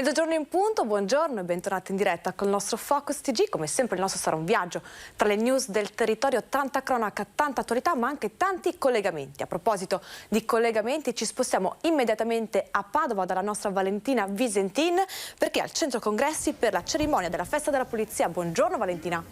Mezzogiorno in punto, buongiorno e bentornati in diretta con il nostro Focus TG. Come sempre il nostro sarà un viaggio tra le news del territorio, tanta cronaca, tanta attualità ma anche tanti collegamenti. A proposito di collegamenti ci spostiamo immediatamente a Padova dalla nostra Valentina Visentin perché è al centro congressi per la cerimonia della festa della polizia. Buongiorno Valentina.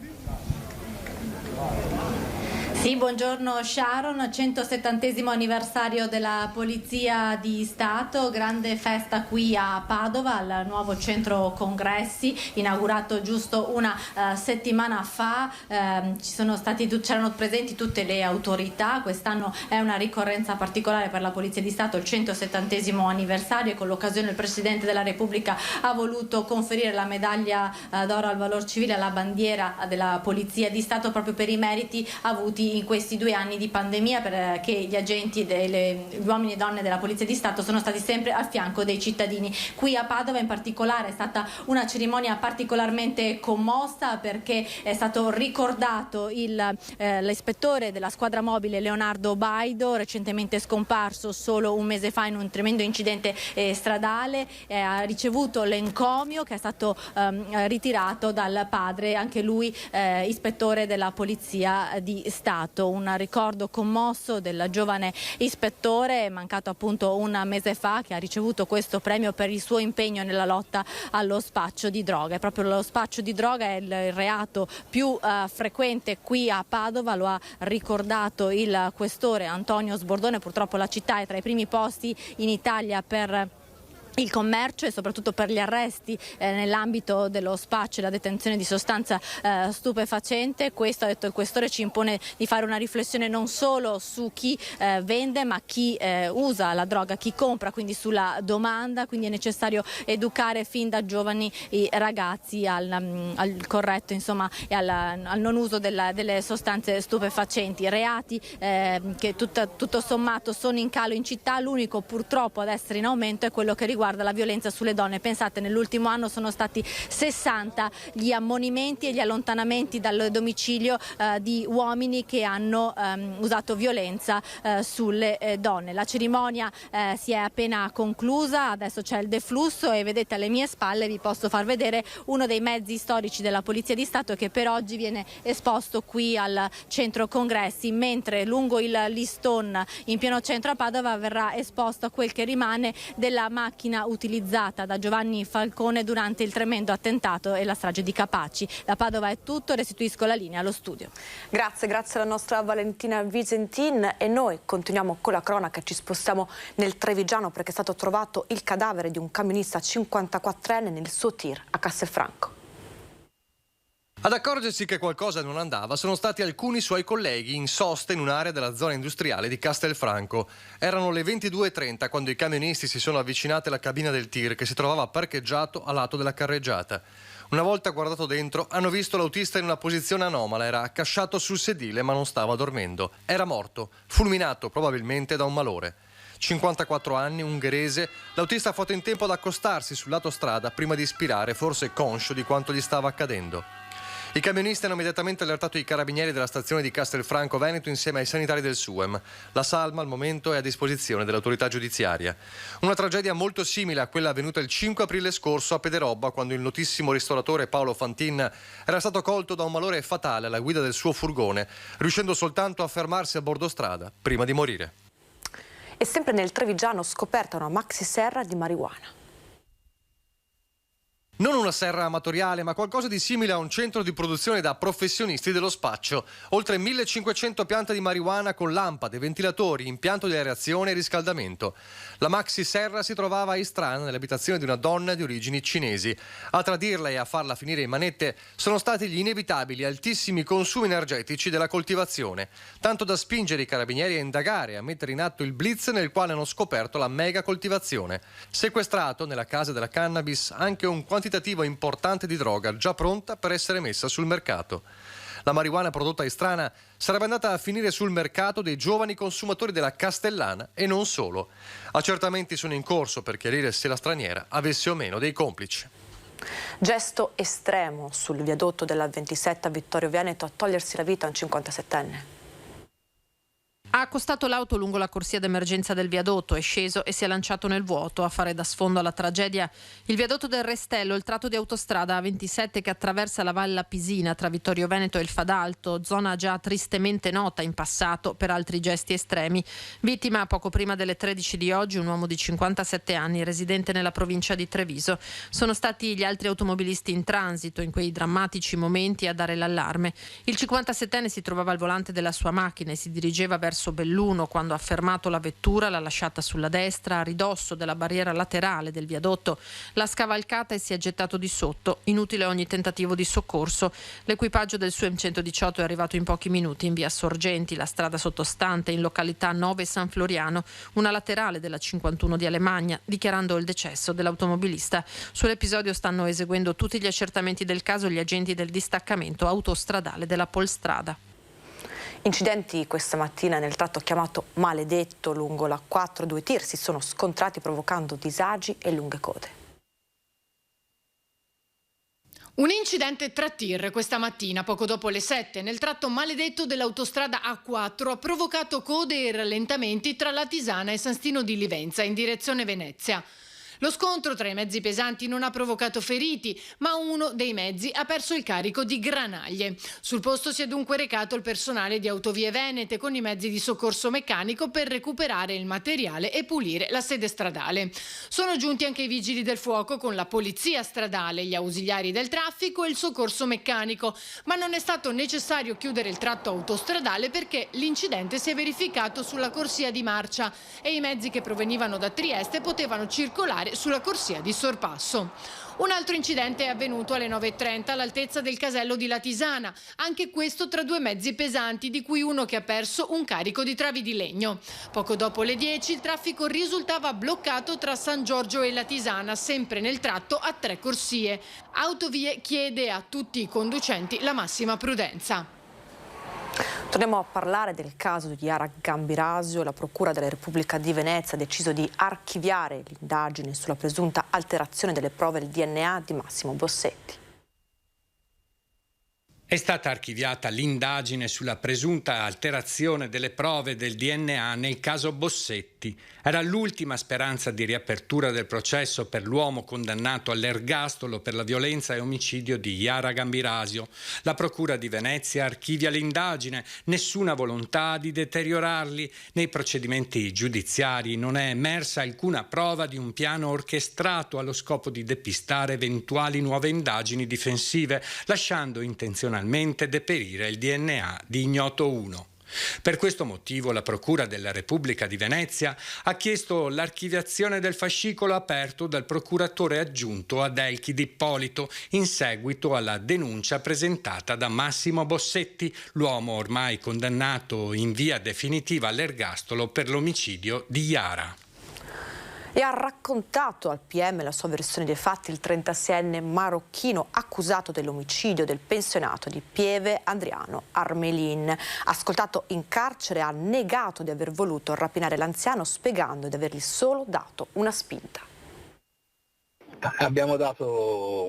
Sì, buongiorno Sharon, 170° anniversario della Polizia di Stato, grande festa qui a Padova al nuovo centro congressi, inaugurato giusto una settimana fa. C'erano presenti tutte le autorità. Quest'anno è una ricorrenza particolare per la Polizia di Stato, il 170° anniversario, e con l'occasione il Presidente della Repubblica ha voluto conferire la medaglia d'oro al valor civile alla bandiera della Polizia di Stato proprio per i meriti avuti in questi 2 anni di pandemia, perché gli agenti, gli uomini e donne della Polizia di Stato sono stati sempre al fianco dei cittadini. Qui a Padova in particolare è stata una cerimonia particolarmente commossa perché è stato ricordato l'ispettore della squadra mobile Leonardo Baido, recentemente scomparso solo un mese fa in un tremendo incidente stradale. Ha ricevuto l'encomio che è stato ritirato dal padre, anche lui ispettore della Polizia di Stato. Un ricordo commosso del giovane ispettore, mancato appunto un mese fa, che ha ricevuto questo premio per il suo impegno nella lotta allo spaccio di droga. E proprio lo spaccio di droga è il reato più frequente qui a Padova, lo ha ricordato il questore Antonio Sbordone. Purtroppo la città è tra i primi posti in Italia per il commercio e soprattutto per gli arresti nell'ambito dello spaccio e la detenzione di sostanza stupefacente. Questo, ha detto il questore, ci impone di fare una riflessione non solo su chi vende ma chi usa la droga, chi compra, quindi sulla domanda. Quindi è necessario educare fin da giovani i ragazzi al corretto, insomma, e al non uso delle sostanze stupefacenti. Reati che tutto sommato sono in calo in città. L'unico purtroppo ad essere in aumento è quello che riguarda la violenza sulle donne. Pensate, nell'ultimo anno sono stati 60 gli ammonimenti e gli allontanamenti dal domicilio di uomini che hanno usato violenza sulle donne. La cerimonia si è appena conclusa, adesso c'è il deflusso e vedete alle mie spalle, vi posso far vedere uno dei mezzi storici della Polizia di Stato che per oggi viene esposto qui al centro congressi, mentre lungo il Liston in pieno centro a Padova verrà esposto quel che rimane della macchina utilizzata da Giovanni Falcone durante il tremendo attentato e la strage di Capaci. Da Padova è tutto, restituisco la linea allo studio. Grazie alla nostra Valentina Visentin e noi continuiamo con la cronaca. Ci spostiamo nel Trevigiano perché è stato trovato il cadavere di un camionista 54enne nel suo tir a Castelfranco. Ad accorgersi che qualcosa non andava sono stati alcuni suoi colleghi in sosta in un'area della zona industriale di Castelfranco. Erano le 22:30 quando i camionisti si sono avvicinati alla cabina del tir che si trovava parcheggiato a lato della carreggiata. Una volta guardato dentro hanno visto l'autista in una posizione anomala, era accasciato sul sedile ma non stava dormendo. Era morto, fulminato probabilmente da un malore. 54 anni, ungherese, l'autista ha fatto in tempo ad accostarsi sul lato strada prima di spirare, forse conscio di quanto gli stava accadendo. I camionisti hanno immediatamente allertato i carabinieri della stazione di Castelfranco Veneto insieme ai sanitari del SUEM. La salma al momento è a disposizione dell'autorità giudiziaria. Una tragedia molto simile a quella avvenuta il 5 aprile scorso a Pederobba, quando il notissimo ristoratore Paolo Fantin era stato colto da un malore fatale alla guida del suo furgone, riuscendo soltanto a fermarsi a bordo strada prima di morire. E sempre nel Trevigiano scoperta una maxi serra di marijuana. Non una serra amatoriale, ma qualcosa di simile a un centro di produzione da professionisti dello spaccio. Oltre 1500 piante di marijuana con lampade, ventilatori, impianto di aerazione e riscaldamento. La maxi serra si trovava a Istrana, nell'abitazione di una donna di origini cinesi. A tradirla e a farla finire in manette sono stati gli inevitabili altissimi consumi energetici della coltivazione, tanto da spingere i carabinieri a indagare e a mettere in atto il blitz nel quale hanno scoperto la mega coltivazione. Sequestrato nella casa della cannabis anche un quantitativo importante di droga già pronta per essere messa sul mercato. La marijuana prodotta a Istrana sarebbe andata a finire sul mercato dei giovani consumatori della Castellana e non solo. Accertamenti sono in corso per chiarire se la straniera avesse o meno dei complici. Gesto estremo sul viadotto della 27 a Vittorio Veneto a togliersi la vita un 57enne. Ha accostato l'auto lungo la corsia d'emergenza del viadotto, è sceso e si è lanciato nel vuoto a fare da sfondo alla tragedia il viadotto del Restello, il tratto di autostrada A27 che attraversa la Valle Pisina tra Vittorio Veneto e il Fadalto, zona già tristemente nota in passato per altri gesti estremi. Vittima poco prima delle 13 di oggi un uomo di 57 anni residente nella provincia di Treviso. Sono stati gli altri automobilisti in transito in quei drammatici momenti a dare l'allarme. Il 57enne si trovava al volante della sua macchina e si dirigeva verso Belluno quando ha fermato la vettura, l'ha lasciata sulla destra a ridosso della barriera laterale del viadotto, l'ha scavalcata e si è gettato di sotto. Inutile ogni tentativo di soccorso. L'equipaggio del suo M118 è arrivato in pochi minuti in via Sorgenti, la strada sottostante in località 9 San Floriano, una laterale della 51 di Alemagna, dichiarando il decesso dell'automobilista. Sull'episodio stanno eseguendo tutti gli accertamenti del caso gli agenti del distaccamento autostradale della Polstrada. Incidenti questa mattina nel tratto chiamato Maledetto lungo la 4, 2 tir si sono scontrati provocando disagi e lunghe code. Un incidente tra tir questa mattina, poco dopo le 7, nel tratto maledetto dell'autostrada A4 ha provocato code e rallentamenti tra Latisana e San Stino di Livenza in direzione Venezia. Lo scontro tra i mezzi pesanti non ha provocato feriti, ma uno dei mezzi ha perso il carico di granaglie. Sul posto si è dunque recato il personale di Autovie Venete con i mezzi di soccorso meccanico per recuperare il materiale e pulire la sede stradale. Sono giunti anche i vigili del fuoco con la polizia stradale, gli ausiliari del traffico e il soccorso meccanico, ma non è stato necessario chiudere il tratto autostradale perché l'incidente si è verificato sulla corsia di marcia e i mezzi che provenivano da Trieste potevano circolare sulla corsia di sorpasso. Un altro incidente è avvenuto alle 9:30 all'altezza del casello di Latisana, anche questo tra due mezzi pesanti, di cui uno che ha perso un carico di travi di legno. Poco dopo le 10 il traffico risultava bloccato tra San Giorgio e Latisana, sempre nel tratto a 3 corsie. Autovie chiede a tutti i conducenti la massima prudenza. Torniamo a parlare del caso di Yara Gambirasio. La Procura della Repubblica di Venezia ha deciso di archiviare l'indagine sulla presunta alterazione delle prove del DNA di Massimo Bossetti. È stata archiviata l'indagine sulla presunta alterazione delle prove del DNA nel caso Bossetti. Era l'ultima speranza di riapertura del processo per l'uomo condannato all'ergastolo per la violenza e omicidio di Yara Gambirasio. La Procura di Venezia archivia l'indagine, nessuna volontà di deteriorarli. Nei procedimenti giudiziari non è emersa alcuna prova di un piano orchestrato allo scopo di depistare eventuali nuove indagini difensive, lasciando intenzionalmente deperire il DNA di Ignoto 1. Per questo motivo la Procura della Repubblica di Venezia ha chiesto l'archiviazione del fascicolo aperto dal procuratore aggiunto Adelchi D'Ippolito in seguito alla denuncia presentata da Massimo Bossetti, l'uomo ormai condannato in via definitiva all'ergastolo per l'omicidio di Yara. E ha raccontato al PM la sua versione dei fatti il 36enne marocchino accusato dell'omicidio del pensionato di Pieve Adriano Armelin. Ascoltato in carcere, ha negato di aver voluto rapinare l'anziano, spiegando di avergli solo dato una spinta. Abbiamo dato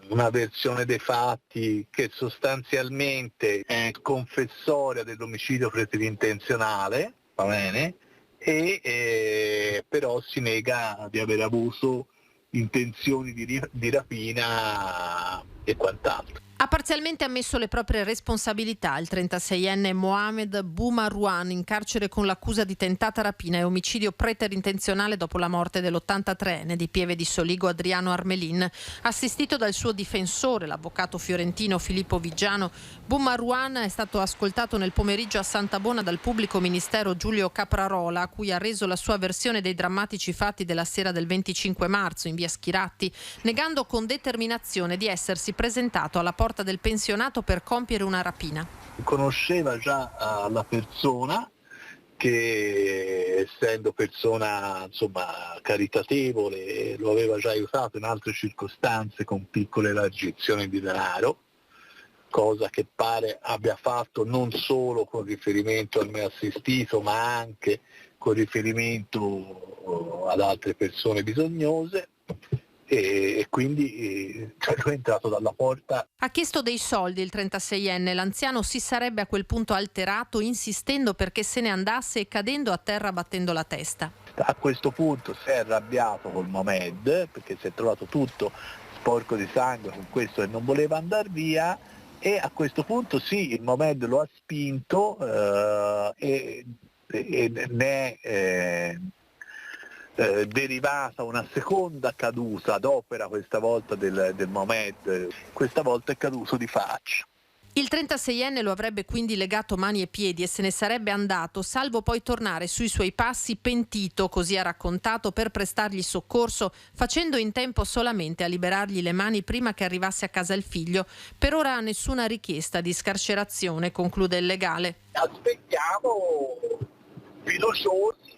una versione dei fatti che sostanzialmente è confessoria dell'omicidio preterintenzionale, va bene? E però si nega di aver avuto intenzioni di rapina e quant'altro. Ha parzialmente ammesso le proprie responsabilità il 36enne Mohamed Boumarouane, in carcere con l'accusa di tentata rapina e omicidio preterintenzionale dopo la morte dell'83enne di Pieve di Soligo Adriano Armelin. Assistito dal suo difensore, l'avvocato fiorentino Filippo Viggiano, Boumarouane è stato ascoltato nel pomeriggio a Santabona dal pubblico ministero Giulio Caprarola, a cui ha reso la sua versione dei drammatici fatti della sera del 25 marzo in via Schiratti, negando con determinazione di essersi presentato alla porta del pensionato per compiere una rapina. Conosceva già la persona che, essendo persona insomma caritatevole, lo aveva già aiutato in altre circostanze con piccole elargizioni di denaro, cosa che pare abbia fatto non solo con riferimento al mio assistito ma anche con riferimento ad altre persone bisognose. e quindi cioè lui è entrato dalla porta. Ha chiesto dei soldi il 36enne, l'anziano si sarebbe a quel punto alterato insistendo perché se ne andasse e cadendo a terra battendo la testa. A questo punto si è arrabbiato col Mohamed perché si è trovato tutto sporco di sangue con questo e non voleva andare via, e a questo punto sì, il Mohamed lo ha spinto e ne è derivata una seconda caduta ad opera questa volta del Mohamed, questa volta è caduto di faccia. Il 36enne lo avrebbe quindi legato mani e piedi e se ne sarebbe andato, salvo poi tornare sui suoi passi pentito, così ha raccontato, per prestargli soccorso, facendo in tempo solamente a liberargli le mani prima che arrivasse a casa il figlio. Per ora nessuna richiesta di scarcerazione, conclude il legale. Aspettiamo fiduciosi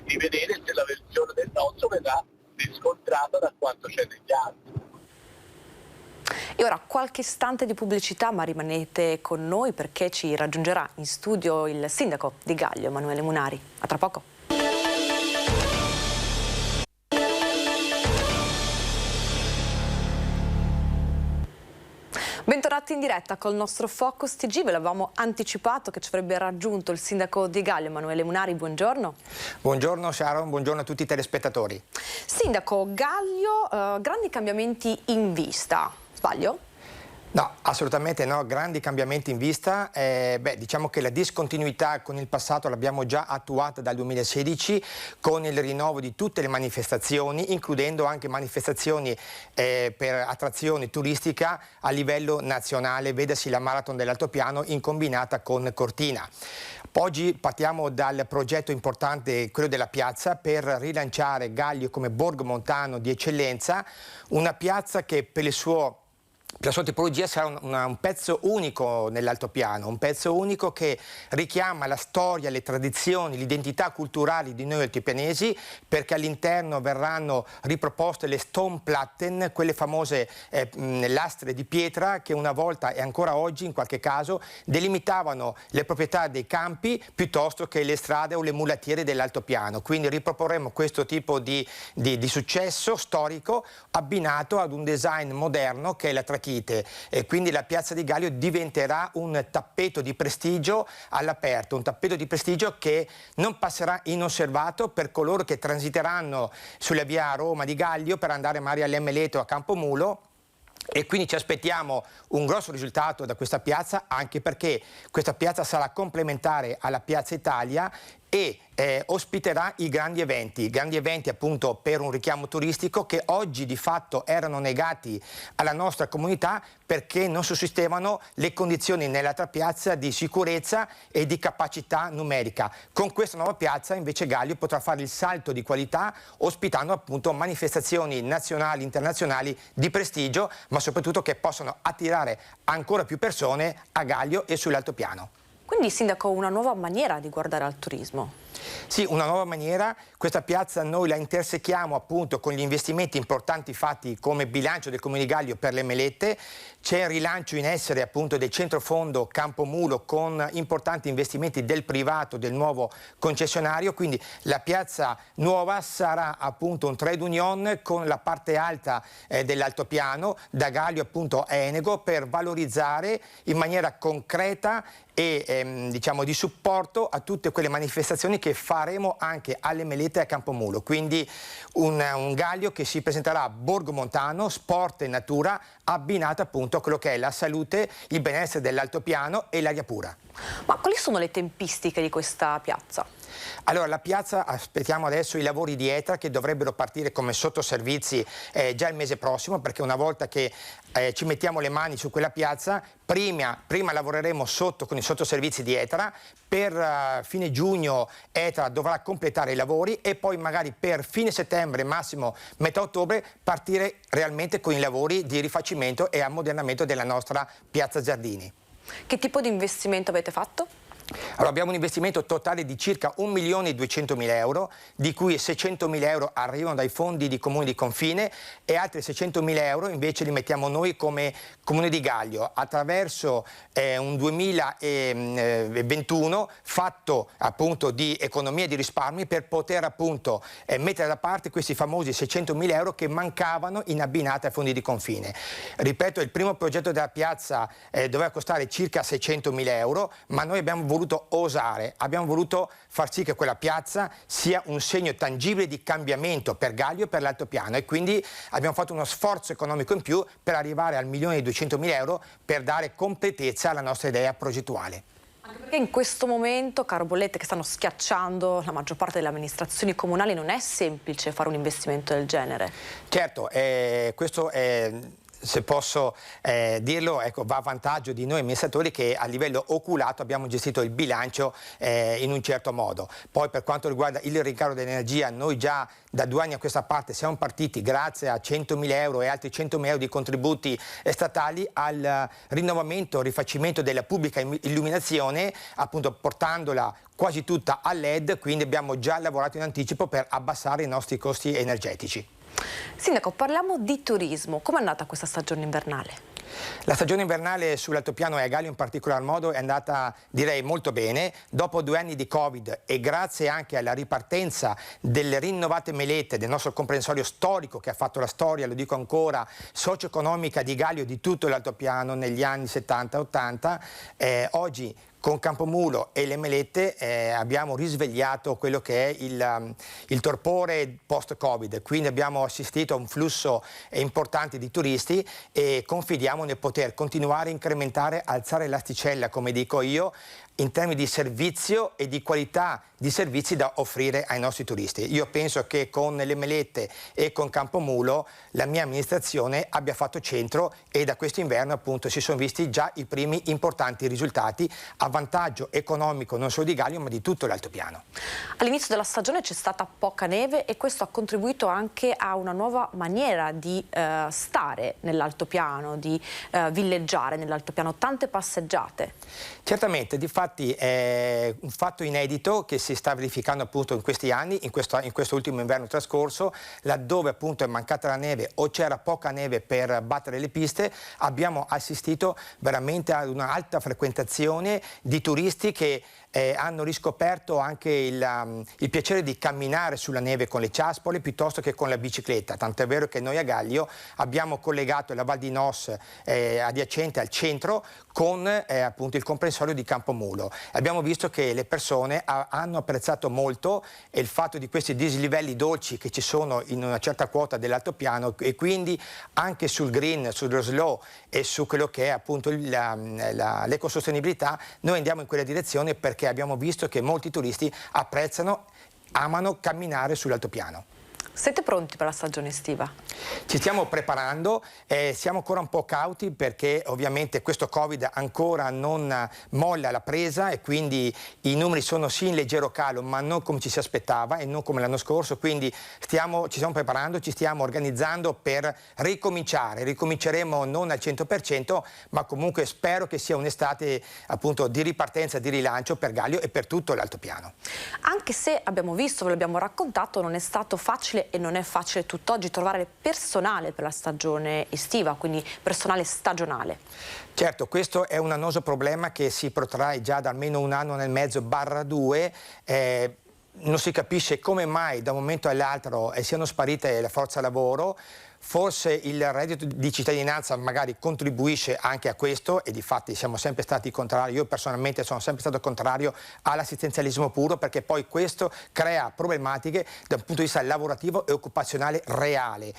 di vedere se la versione del nostro verrà riscontrata da quanto c'è negli altri. E ora qualche istante di pubblicità, ma rimanete con noi perché ci raggiungerà in studio il sindaco di Gaglio, Emanuele Munari. A tra poco. Bentornati in diretta col nostro Focus TG, ve l'avevamo anticipato che ci avrebbe raggiunto il sindaco di Gaglio, Emanuele Munari, buongiorno. Buongiorno Sharon, buongiorno a tutti i telespettatori. Sindaco, Gaglio, grandi cambiamenti in vista, sbaglio? No, assolutamente no, grandi cambiamenti in vista. Diciamo che la discontinuità con il passato l'abbiamo già attuata dal 2016 con il rinnovo di tutte le manifestazioni, includendo anche manifestazioni per attrazione turistica a livello nazionale, vedasi la Marathon dell'Altopiano in combinata con Cortina. Oggi partiamo dal progetto importante, quello della piazza, per rilanciare Gaglio come borgo montano di eccellenza, una piazza che per la sua tipologia sarà un pezzo unico nell'altopiano, un pezzo unico che richiama la storia, le tradizioni, l'identità culturale di noi altipianesi, perché all'interno verranno riproposte le stone platten, quelle famose lastre di pietra che una volta e ancora oggi in qualche caso delimitavano le proprietà dei campi piuttosto che le strade o le mulattiere dell'altopiano. Quindi riproporremo questo tipo di successo storico abbinato ad un design moderno che è la trachite, e quindi la piazza di Gaglio diventerà un tappeto di prestigio all'aperto, un tappeto di prestigio che non passerà inosservato per coloro che transiteranno sulla via Roma di Gaglio per andare magari all'Emmeleto o a Campomulo. E quindi ci aspettiamo un grosso risultato da questa piazza, anche perché questa piazza sarà complementare alla Piazza Italia e ospiterà i grandi eventi appunto per un richiamo turistico che oggi di fatto erano negati alla nostra comunità perché non sussistevano le condizioni nell'altra piazza di sicurezza e di capacità numerica. Con questa nuova piazza invece Gaglio potrà fare il salto di qualità ospitando appunto manifestazioni nazionali, internazionali di prestigio, ma soprattutto che possono attirare ancora più persone a Gaglio e sull'altopiano. Quindi, sindaco, una nuova maniera di guardare al turismo. Sì, una nuova maniera. Questa piazza noi la intersechiamo appunto con gli investimenti importanti fatti come bilancio del Comune di Gaglio per le melette. C'è il rilancio in essere appunto del centrofondo Campomulo con importanti investimenti del privato, del nuovo concessionario, quindi la piazza nuova sarà appunto un trade union con la parte alta dell'altopiano da Gaglio appunto a Enego per valorizzare in maniera concreta e diciamo di supporto a tutte quelle manifestazioni che faremo anche alle Melette e a Campomulo. Quindi un Gaglio che si presenterà borgo montano, sport e natura, abbinato appunto a quello che è la salute, il benessere dell'altopiano e l'aria pura. Ma quali sono le tempistiche di questa piazza? Allora, la piazza, aspettiamo adesso i lavori di ETRA che dovrebbero partire come sottoservizi già il mese prossimo, perché una volta che ci mettiamo le mani su quella piazza, prima lavoreremo sotto con i sottoservizi di ETRA, per fine giugno ETRA dovrà completare i lavori e poi magari per fine settembre, massimo metà ottobre, partire realmente con i lavori di rifacimento e ammodernamento della nostra piazza Giardini. Che tipo di investimento avete fatto? Allora, abbiamo un investimento totale di circa 1.200.000 euro, di cui 600.000 euro arrivano dai fondi di Comuni di Confine e altri 600.000 euro invece li mettiamo noi come Comune di Gaglio attraverso un 2021 fatto appunto di economia e di risparmi per poter appunto mettere da parte questi famosi 600.000 euro che mancavano in abbinata ai fondi di Confine. Ripeto, il primo progetto della piazza doveva costare circa 600.000 euro, ma noi abbiamo voluto osare, abbiamo voluto far sì che quella piazza sia un segno tangibile di cambiamento per Gaglio e per l'altopiano e quindi abbiamo fatto uno sforzo economico in più per arrivare al 1.200.000 euro per dare completezza alla nostra idea progettuale. Anche perché in questo momento, caro Bollette, che stanno schiacciando la maggior parte delle amministrazioni comunali, non è semplice fare un investimento del genere. Certo, questo è... Se posso dirlo, ecco, va a vantaggio di noi amministratori che a livello oculato abbiamo gestito il bilancio in un certo modo. Poi per quanto riguarda il rincaro dell'energia, noi già da 2 anni a questa parte siamo partiti grazie a 100.000 euro e altri 100.000 euro di contributi statali al rinnovamento, rifacimento della pubblica illuminazione, appunto portandola quasi tutta a LED, quindi abbiamo già lavorato in anticipo per abbassare i nostri costi energetici. Sindaco, parliamo di turismo. Com'è andata questa stagione invernale? La stagione invernale sull'altopiano e a Gaglio in particolar modo è andata, direi, molto bene. Dopo 2 anni di Covid e grazie anche alla ripartenza delle rinnovate melette del nostro comprensorio storico che ha fatto la storia, lo dico ancora, socio-economica di Gaglio e di tutto l'altopiano negli anni 70-80, oggi con Campomulo e le melette abbiamo risvegliato quello che è il torpore post-Covid, quindi abbiamo assistito a un flusso importante di turisti e confidiamo nel poter continuare a incrementare, alzare l'asticella, come dico io, in termini di servizio e di qualità di servizi da offrire ai nostri turisti. Io penso che con le melette e con Campomulo la mia amministrazione abbia fatto centro e da questo inverno appunto si sono visti già i primi importanti risultati a vantaggio economico non solo di Gaglio ma di tutto l'altopiano. All'inizio della stagione c'è stata poca neve e questo ha contribuito anche a una nuova maniera di stare nell'altopiano, di villeggiare nell'altopiano, tante passeggiate. Certamente, difatti è un fatto inedito che si sta verificando appunto in questi anni, in questo ultimo inverno trascorso, laddove appunto è mancata la neve o c'era poca neve per battere le piste, abbiamo assistito veramente ad un'alta frequentazione di turisti che hanno riscoperto anche il piacere di camminare sulla neve con le ciaspole piuttosto che con la bicicletta, tant'è vero che noi a Gaglio abbiamo collegato la Val di Nos adiacente al centro con appunto il comprensorio di Campomulo. Abbiamo visto che le persone hanno apprezzato molto il fatto di questi dislivelli dolci che ci sono in una certa quota dell'altopiano e quindi anche sul green, sullo slow e su quello che è appunto l'ecosostenibilità noi andiamo in quella direzione perché abbiamo visto che molti turisti apprezzano, amano camminare sull'altopiano. Siete pronti per la stagione estiva? Ci stiamo preparando, siamo ancora un po' cauti perché ovviamente questo Covid ancora non molla la presa e quindi i numeri sono sì in leggero calo ma non come ci si aspettava e non come l'anno scorso, quindi ci stiamo preparando, ci stiamo organizzando per ricominciare. Ricominceremo non al 100% ma comunque spero che sia un'estate appunto di ripartenza, di rilancio per Gaglio e per tutto l'altopiano. Anche se abbiamo visto, ve l'abbiamo raccontato, non è stato facile e non è facile tutt'oggi trovare personale per la stagione estiva, quindi personale stagionale. Certo, questo è un annoso problema che si protrae già da almeno 1 anno e mezzo barra 2. Non si capisce come mai da un momento all'altro siano sparite la forza lavoro. Forse il reddito di cittadinanza magari contribuisce anche a questo e difatti siamo sempre stati contrari, io personalmente sono sempre stato contrario all'assistenzialismo puro perché poi questo crea problematiche dal punto di vista lavorativo e occupazionale reale.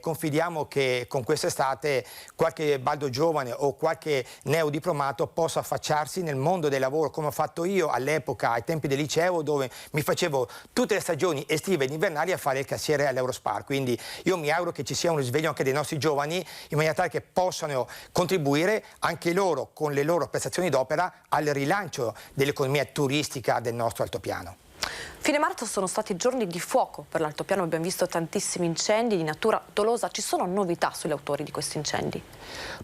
Confidiamo che con quest'estate qualche baldo giovane o qualche neodiplomato possa affacciarsi nel mondo del lavoro come ho fatto io all'epoca ai tempi del liceo dove mi facevo tutte le stagioni estive ed invernali a fare il cassiere all'Eurospar, quindi io mi auguro che ci sia un risveglio anche dei nostri giovani in maniera tale che possano contribuire anche loro con le loro prestazioni d'opera al rilancio dell'economia turistica del nostro altopiano. Fine marzo sono stati giorni di fuoco per l'altopiano, abbiamo visto tantissimi incendi di natura dolosa. Ci sono novità sugli autori di questi incendi?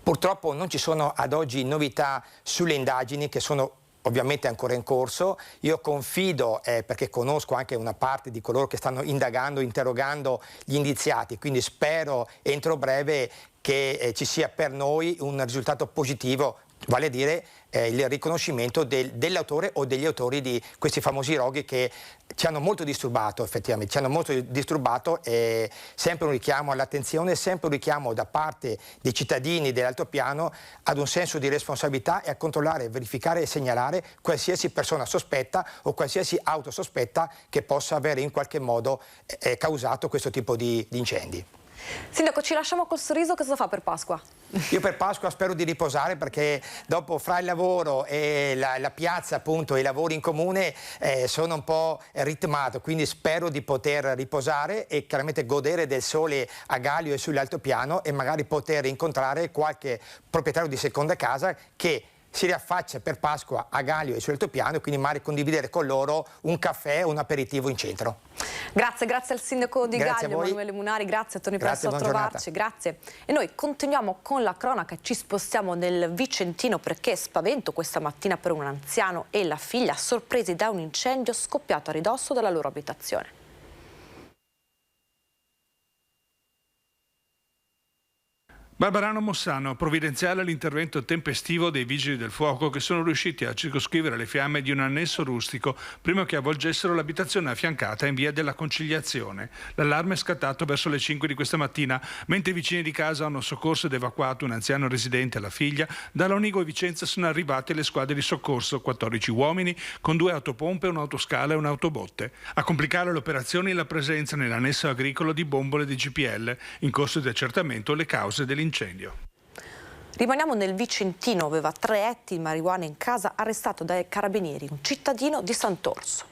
Purtroppo non ci sono ad oggi novità sulle indagini che sono ovviamente è ancora in corso. Io confido, perché conosco anche una parte di coloro che stanno indagando, interrogando gli indiziati, quindi spero entro breve che ci sia per noi un risultato positivo, vale a dire il riconoscimento dell'autore o degli autori di questi famosi roghi che ci hanno molto disturbato, effettivamente, ci hanno molto disturbato, e sempre un richiamo all'attenzione, sempre un richiamo da parte dei cittadini dell'altopiano ad un senso di responsabilità e a controllare, verificare e segnalare qualsiasi persona sospetta o qualsiasi auto sospetta che possa avere in qualche modo causato questo tipo di incendi. Sindaco, ci lasciamo col sorriso, cosa fa per Pasqua? Io per Pasqua spero di riposare, perché dopo fra il lavoro e la piazza, appunto, e i lavori in comune sono un po' ritmato, quindi spero di poter riposare e chiaramente godere del sole a Galio e sull'altopiano, e magari poter incontrare qualche proprietario di seconda casa che si riaffaccia per Pasqua a Galio e sull'altopiano, e quindi magari condividere con loro un caffè o un aperitivo in centro. Grazie al sindaco di Galio, Emanuele Munari, grazie, torni presto a trovarci, grazie. E noi continuiamo con la cronaca, ci spostiamo nel Vicentino, perché spavento questa mattina per un anziano e la figlia sorpresi da un incendio scoppiato a ridosso della loro abitazione. Barbarano Mossano, provvidenziale l'intervento tempestivo dei vigili del fuoco che sono riusciti a circoscrivere le fiamme di un annesso rustico prima che avvolgessero l'abitazione affiancata in via della Conciliazione. L'allarme è scattato verso le 5 di questa mattina, mentre i vicini di casa hanno soccorso ed evacuato un anziano residente e la figlia. Da Lonigo e Vicenza sono arrivate le squadre di soccorso, 14 uomini con 2 autopompe, un'autoscala e un'autobotte. A complicare le operazioni la presenza nell'annesso agricolo di bombole di GPL, in corso di accertamento le cause dell'incendio. Rimaniamo nel Vicentino, aveva 3 etti di marijuana in casa, arrestato dai carabinieri, un cittadino di Sant'Orso.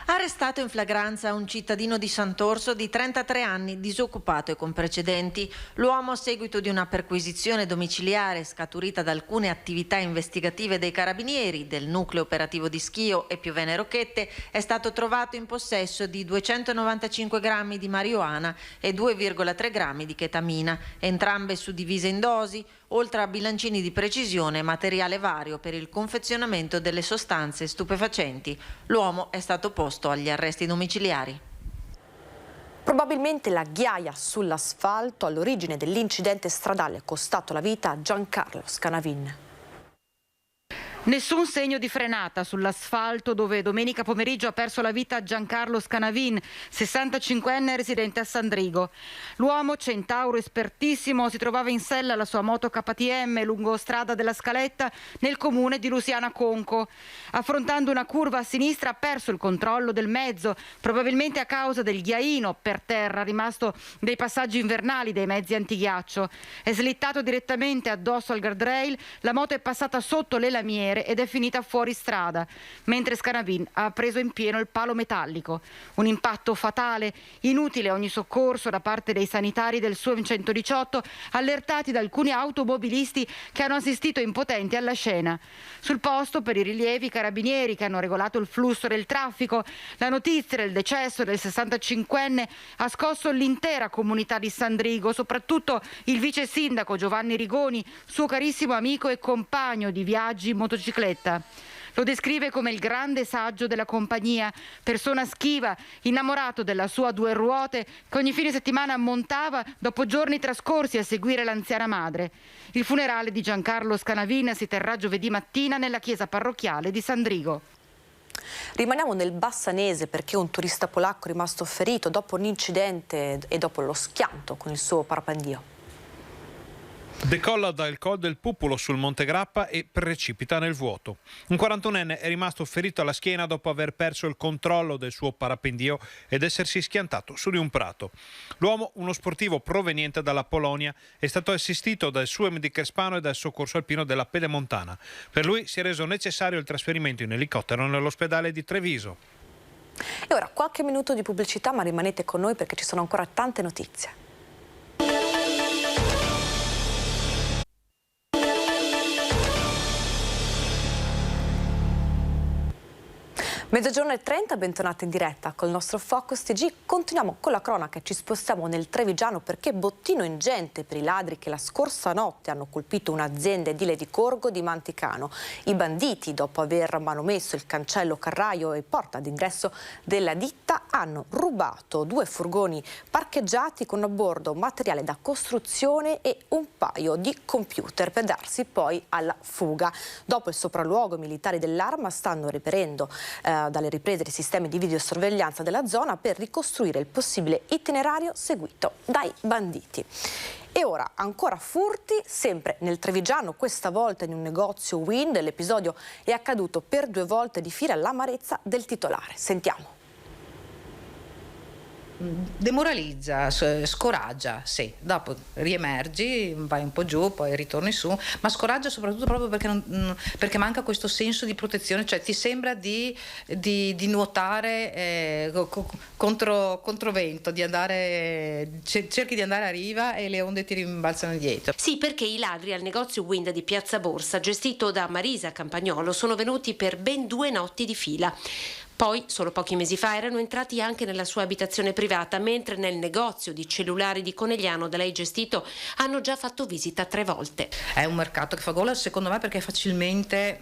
Arrestato in flagranza un cittadino di Sant'Orso di 33 anni, disoccupato e con precedenti. L'uomo, a seguito di una perquisizione domiciliare scaturita da alcune attività investigative dei carabinieri, del nucleo operativo di Schio e Piovene Rocchette, è stato trovato in possesso di 295 grammi di marijuana e 2,3 grammi di chetamina, entrambe suddivise in dosi, oltre a bilancini di precisione e materiale vario per il confezionamento delle sostanze stupefacenti. L'uomo è stato posto agli arresti domiciliari. Probabilmente la ghiaia sull'asfalto all'origine dell'incidente stradale costato la vita a Giancarlo Scanavin. Nessun segno di frenata sull'asfalto dove domenica pomeriggio ha perso la vita Giancarlo Scanavin, 65enne residente a Sandrigo. L'uomo, centauro espertissimo, si trovava in sella alla sua moto KTM lungo strada della Scaletta nel comune di Lusiana Conco. Affrontando una curva a sinistra ha perso il controllo del mezzo, probabilmente a causa del ghiaino per terra rimasto dei passaggi invernali dei mezzi antighiaccio. È slittato direttamente addosso al guardrail, la moto è passata sotto le lamiere ed è finita fuori strada, mentre Scanavin ha preso in pieno il palo metallico. Un impatto fatale, inutile ogni soccorso da parte dei sanitari del SUEM 118, allertati da alcuni automobilisti che hanno assistito impotenti alla scena. Sul posto, per i rilievi, carabinieri che hanno regolato il flusso del traffico. La notizia del decesso del 65enne ha scosso l'intera comunità di Sandrigo, soprattutto il vice sindaco Giovanni Rigoni, suo carissimo amico e compagno di viaggi in motocicletta. Lo descrive come il grande saggio della compagnia, persona schiva, innamorato della sua 2 ruote che ogni fine settimana montava dopo giorni trascorsi a seguire l'anziana madre. Il funerale di Giancarlo Scanavin si terrà giovedì mattina nella chiesa parrocchiale di Sandrigo. Rimaniamo nel Bassanese, perché un turista polacco è rimasto ferito dopo un incidente e dopo lo schianto con il suo parapendio. Decolla dal Col del Pupulo sul Monte Grappa e precipita nel vuoto. Un 41enne è rimasto ferito alla schiena dopo aver perso il controllo del suo parapendio ed essersi schiantato su di un prato. L'uomo, uno sportivo proveniente dalla Polonia, è stato assistito dal SUEM di Crespano e dal soccorso alpino della Pedemontana. Per lui si è reso necessario il trasferimento in elicottero nell'ospedale di Treviso. E ora qualche minuto di pubblicità, ma rimanete con noi perché ci sono ancora tante notizie. Mezzogiorno e 30, bentornati in diretta col nostro Focus TG. Continuiamo con la cronaca e ci spostiamo nel Trevigiano perché bottino ingente per i ladri che la scorsa notte hanno colpito un'azienda edile di Corgo di Manticano. I banditi, dopo aver manomesso il cancello carraio e porta d'ingresso della ditta, hanno rubato 2 furgoni parcheggiati con a bordo materiale da costruzione e un paio di computer per darsi poi alla fuga. Dopo il sopralluogo, i militari dell'Arma stanno reperendo dalle riprese dei sistemi di videosorveglianza della zona per ricostruire il possibile itinerario seguito dai banditi. E ora ancora furti, sempre nel Trevigiano, questa volta in un negozio Wind. L'episodio è accaduto per 2 volte di fila all'amarezza del titolare. Sentiamo. Demoralizza, scoraggia, sì, dopo riemergi, vai un po' giù, poi ritorni su, ma scoraggia soprattutto proprio perché manca questo senso di protezione, cioè ti sembra di nuotare controvento, di andare, cerchi di andare a riva e le onde ti rimbalzano dietro. Sì, perché i ladri al negozio Wind di Piazza Borsa, gestito da Marisa Campagnolo, sono venuti per ben 2 notti di fila. Poi, solo pochi mesi fa, erano entrati anche nella sua abitazione privata, mentre nel negozio di cellulari di Conegliano da lei gestito hanno già fatto visita 3 volte. È un mercato che fa gola, secondo me, perché facilmente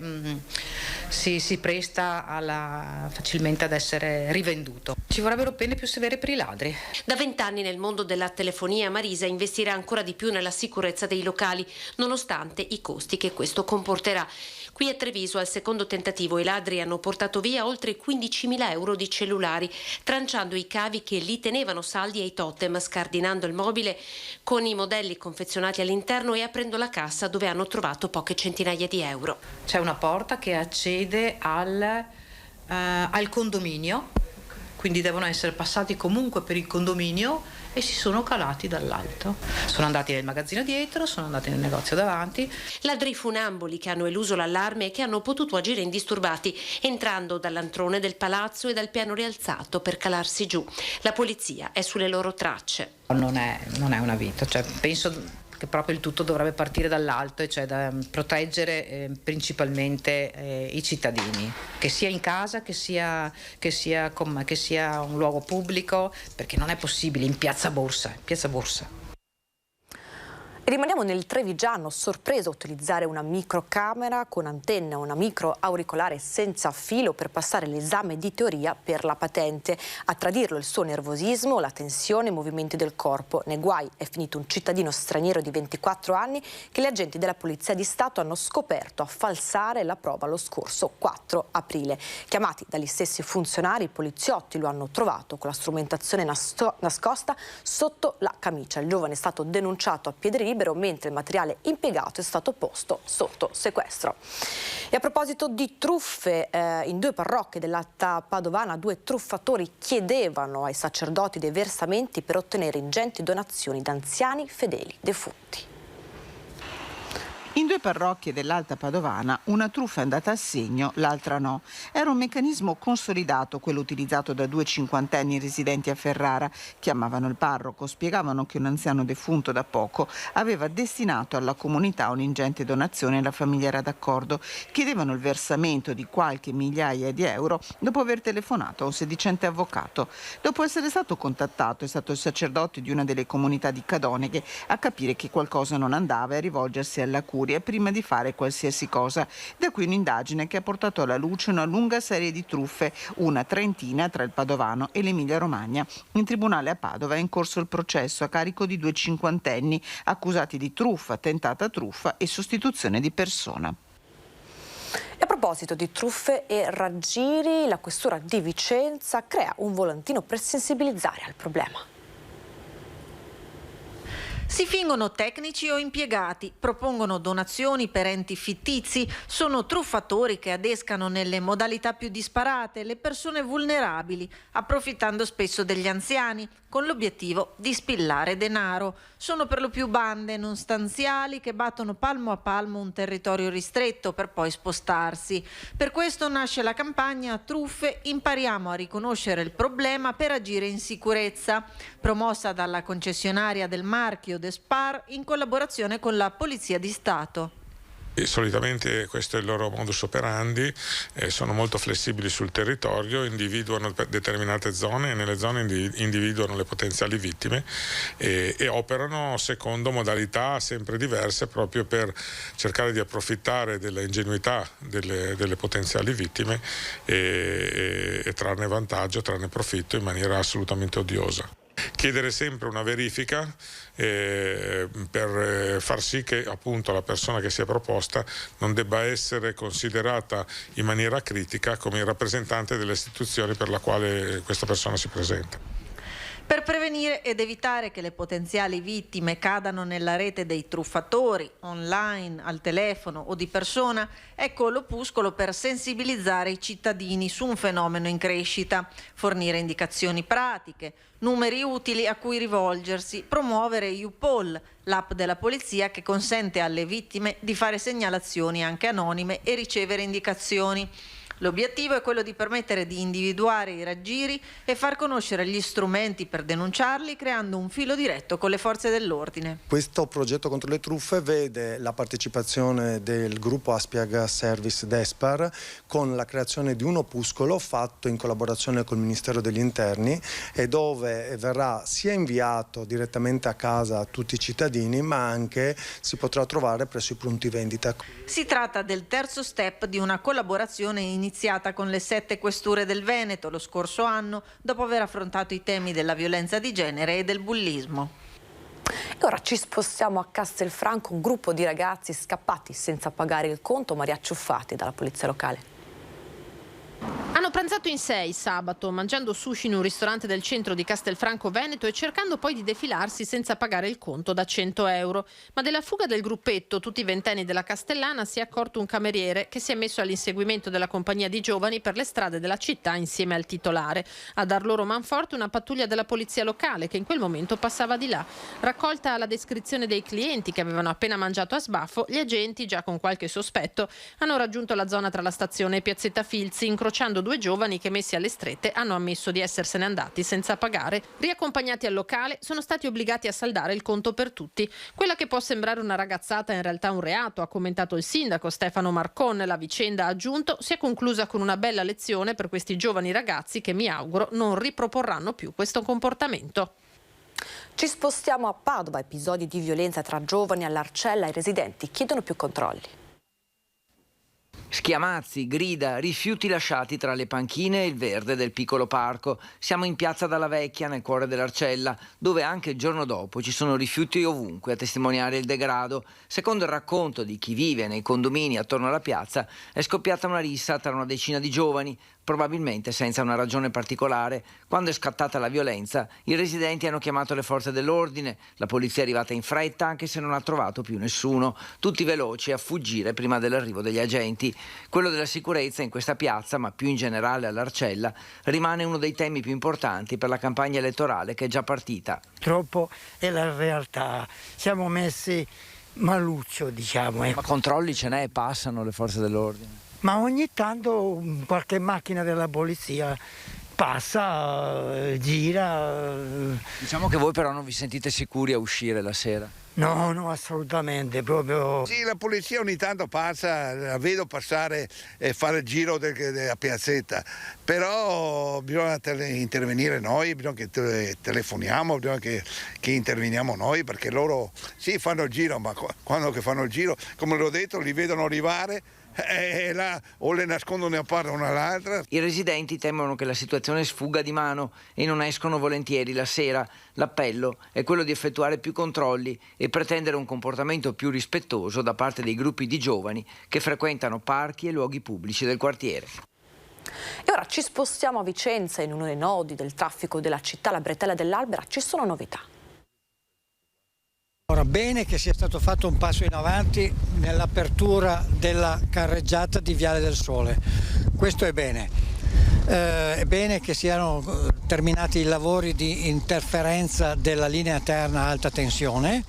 si presta facilmente ad essere rivenduto. Ci vorrebbero pene più severe per i ladri. Da 20 anni nel mondo della telefonia, Marisa investirà ancora di più nella sicurezza dei locali, nonostante i costi che questo comporterà. Qui a Treviso, al secondo tentativo, i ladri hanno portato via oltre 15.000 euro di cellulari, tranciando i cavi che li tenevano saldi ai totem, scardinando il mobile con i modelli confezionati all'interno e aprendo la cassa dove hanno trovato poche centinaia di euro. C'è una porta che accede al condominio, quindi devono essere passati comunque per il condominio e si sono calati dall'alto. Sono andati nel magazzino dietro, sono andati nel negozio davanti. Ladri funamboli che hanno eluso l'allarme e che hanno potuto agire indisturbati, entrando dall'antrone del palazzo e dal piano rialzato per calarsi giù. La polizia è sulle loro tracce. Non è una vita, cioè penso che proprio il tutto dovrebbe partire dall'alto, e cioè da proteggere principalmente i cittadini, che sia in casa, che sia un luogo pubblico, perché non è possibile in Piazza Borsa. E rimaniamo nel Trevigiano, sorpreso a utilizzare una microcamera con antenna, una micro auricolare senza filo per passare l'esame di teoria per la patente. A tradirlo il suo nervosismo, la tensione, i movimenti del corpo. Nei guai è finito un cittadino straniero di 24 anni che gli agenti della Polizia di Stato hanno scoperto a falsare la prova lo scorso 4 aprile. Chiamati dagli stessi funzionari, i poliziotti lo hanno trovato con la strumentazione nascosta sotto la camicia. Il giovane è stato denunciato a piede libero, mentre il materiale impiegato è stato posto sotto sequestro. E a proposito di truffe, in 2 parrocchie dell'Alta Padovana 2 truffatori chiedevano ai sacerdoti dei versamenti per ottenere ingenti donazioni da anziani fedeli defunti. In 2 parrocchie dell'Alta Padovana una truffa è andata a segno, l'altra no. Era un meccanismo consolidato quello utilizzato da 2 cinquantenni residenti a Ferrara. Chiamavano il parroco, spiegavano che un anziano defunto da poco aveva destinato alla comunità un'ingente donazione e la famiglia era d'accordo. Chiedevano il versamento di qualche migliaia di euro dopo aver telefonato a un sedicente avvocato. Dopo essere stato contattato è stato il sacerdote di una delle comunità di Cadoneghe a capire che qualcosa non andava e a rivolgersi alla curia prima di fare qualsiasi cosa. Da qui un'indagine che ha portato alla luce una lunga serie di truffe, una trentina tra il Padovano e l'Emilia Romagna. In tribunale a Padova è in corso il processo a carico di 2 cinquantenni accusati di truffa, tentata truffa e sostituzione di persona. E a proposito di truffe e raggiri, la questura di Vicenza crea un volantino per sensibilizzare al problema. Si fingono tecnici o impiegati, propongono donazioni per enti fittizi, sono truffatori che adescano nelle modalità più disparate le persone vulnerabili, approfittando spesso degli anziani, con l'obiettivo di spillare denaro. Sono per lo più bande non stanziali che battono palmo a palmo un territorio ristretto per poi spostarsi. Per questo nasce la campagna Truffe, impariamo a riconoscere il problema per agire in sicurezza, promossa dalla concessionaria del marchio The Spar in collaborazione con la Polizia di Stato. E solitamente questo è il loro modus operandi, sono molto flessibili sul territorio, individuano determinate zone e nelle zone individuano le potenziali vittime e operano secondo modalità sempre diverse proprio per cercare di approfittare della ingenuità delle potenziali vittime e trarne vantaggio, trarne profitto in maniera assolutamente odiosa. Chiedere sempre una verifica per far sì che appunto la persona che si è proposta non debba essere considerata in maniera critica come il rappresentante delle istituzioni per la quale questa persona si presenta. Per prevenire ed evitare che le potenziali vittime cadano nella rete dei truffatori, online, al telefono o di persona, ecco l'opuscolo per sensibilizzare i cittadini su un fenomeno in crescita, fornire indicazioni pratiche, numeri utili a cui rivolgersi, promuovere YouPol, l'app della polizia che consente alle vittime di fare segnalazioni anche anonime e ricevere indicazioni. L'obiettivo è quello di permettere di individuare i raggiri e far conoscere gli strumenti per denunciarli, creando un filo diretto con le forze dell'ordine. Questo progetto contro le truffe vede la partecipazione del gruppo Aspiag Service Despar con la creazione di un opuscolo fatto in collaborazione col Ministero degli Interni e dove verrà sia inviato direttamente a casa a tutti i cittadini, ma anche si potrà trovare presso i punti vendita. Si tratta del terzo step di una collaborazione iniziata con le 7 questure del Veneto lo scorso anno, dopo aver affrontato i temi della violenza di genere e del bullismo. E ora ci spostiamo a Castelfranco, un gruppo di ragazzi scappati senza pagare il conto ma riacciuffati dalla polizia locale. Hanno pranzato in 6 sabato, mangiando sushi in un ristorante del centro di Castelfranco Veneto e cercando poi di defilarsi senza pagare il conto da 100 euro. Ma della fuga del gruppetto, tutti ventenni della Castellana, si è accorto un cameriere che si è messo all'inseguimento della compagnia di giovani per le strade della città insieme al titolare. A dar loro manforte una pattuglia della polizia locale che in quel momento passava di là. Raccolta la descrizione dei clienti che avevano appena mangiato a sbaffo, gli agenti, già con qualche sospetto, hanno raggiunto la zona tra la stazione e Piazzetta Filzi, incrociando 2 giovani che, messi alle strette, hanno ammesso di essersene andati senza pagare. Riaccompagnati al locale, sono stati obbligati a saldare il conto per tutti. Quella che può sembrare una ragazzata è in realtà un reato, ha commentato il sindaco Stefano Marcon. La vicenda, ha aggiunto, si è conclusa con una bella lezione per questi giovani ragazzi che, mi auguro, non riproporranno più questo comportamento. Ci spostiamo a Padova. Episodi di violenza tra giovani all'Arcella. I residenti chiedono più controlli. Schiamazzi, grida, rifiuti lasciati tra le panchine e il verde del piccolo parco. Siamo in piazza Dalla Vecchia, nel cuore dell'Arcella, dove anche il giorno dopo ci sono rifiuti ovunque a testimoniare il degrado. Secondo il racconto di chi vive nei condomini attorno alla piazza, è scoppiata una rissa tra una decina di giovani, probabilmente senza una ragione particolare. Quando è scattata la violenza, i residenti hanno chiamato le forze dell'ordine. La polizia è arrivata in fretta, anche se non ha trovato più nessuno. Tutti veloci a fuggire prima dell'arrivo degli agenti. Quello della sicurezza in questa piazza, ma più in generale all'Arcella, rimane uno dei temi più importanti per la campagna elettorale che è già partita. Purtroppo è la realtà. Siamo messi maluccio, diciamo. Ma controlli ce n'è, passano le forze dell'ordine? Ma ogni tanto qualche macchina della polizia passa, gira. Diciamo che voi però non vi sentite sicuri a uscire la sera? No, assolutamente, proprio. Sì, la polizia ogni tanto passa, la vedo passare e fare il giro della piazzetta, però bisogna intervenire noi, bisogna che telefoniamo, bisogna che interveniamo noi, perché loro sì fanno il giro, ma quando che fanno il giro, come l'ho detto, li vedono arrivare, là o le nascondono a parte una all'altra. I residenti temono che la situazione sfugga di mano e non escono volentieri la sera. L'appello è quello di effettuare più controlli e pretendere un comportamento più rispettoso da parte dei gruppi di giovani che frequentano parchi e luoghi pubblici del quartiere. E ora ci spostiamo a Vicenza, in uno dei nodi del traffico della città, la bretella dell'Albera. Ci sono novità. Ora, bene che sia stato fatto un passo in avanti nell'apertura della carreggiata di Viale del Sole, questo è bene. È bene che siano terminati i lavori di interferenza della linea terna alta tensione,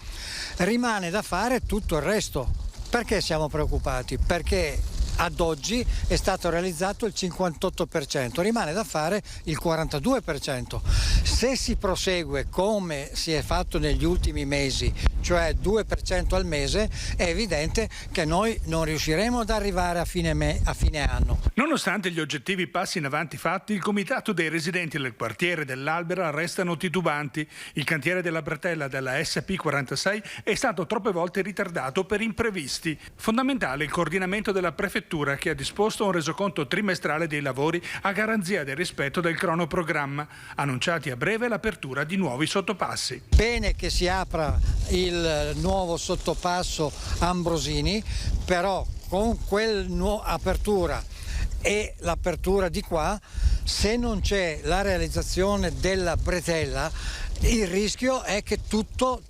rimane da fare tutto il resto. Perché siamo preoccupati? Perché ad oggi è stato realizzato il 58%, rimane da fare il 42%. Se si prosegue come si è fatto negli ultimi mesi, cioè 2% al mese, è evidente che noi non riusciremo ad arrivare a fine anno. Nonostante gli oggettivi passi in avanti fatti, il comitato dei residenti del quartiere dell'Albera restano titubanti. Il cantiere della bretella della SP46 è stato troppe volte ritardato per imprevisti. Fondamentale il coordinamento della prefettura, che ha disposto un resoconto trimestrale dei lavori a garanzia del rispetto del cronoprogramma. Annunciati a breve l'apertura di nuovi sottopassi. Bene che si apra il nuovo sottopasso Ambrosini, però con quell'apertura e l'apertura di qua, se non c'è la realizzazione della bretella, il rischio è che tutto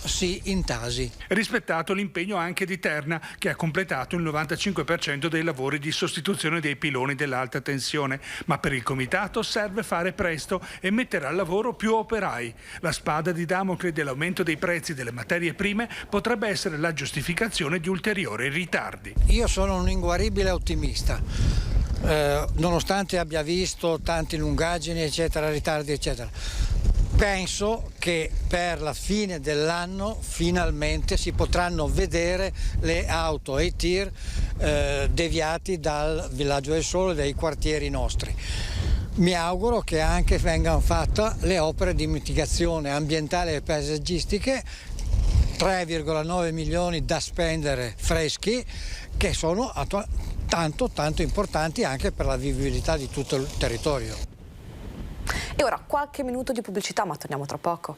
si intasi. Rispettato l'impegno anche di Terna, che ha completato il 95% dei lavori di sostituzione dei piloni dell'alta tensione, ma per il comitato serve fare presto e mettere al lavoro più operai. La spada di Damocle dell'aumento dei prezzi delle materie prime potrebbe essere la giustificazione di ulteriori ritardi. Io sono un inguaribile ottimista. Nonostante abbia visto tante lungaggini, eccetera, ritardi, eccetera. Penso che per la fine dell'anno finalmente si potranno vedere le auto e i tir deviati dal Villaggio del Sole, dai quartieri nostri. Mi auguro che anche vengano fatte le opere di mitigazione ambientale e paesaggistiche, 3,9 milioni da spendere freschi, che sono tanto importanti anche per la vivibilità di tutto il territorio. E ora qualche minuto di pubblicità, ma torniamo tra poco.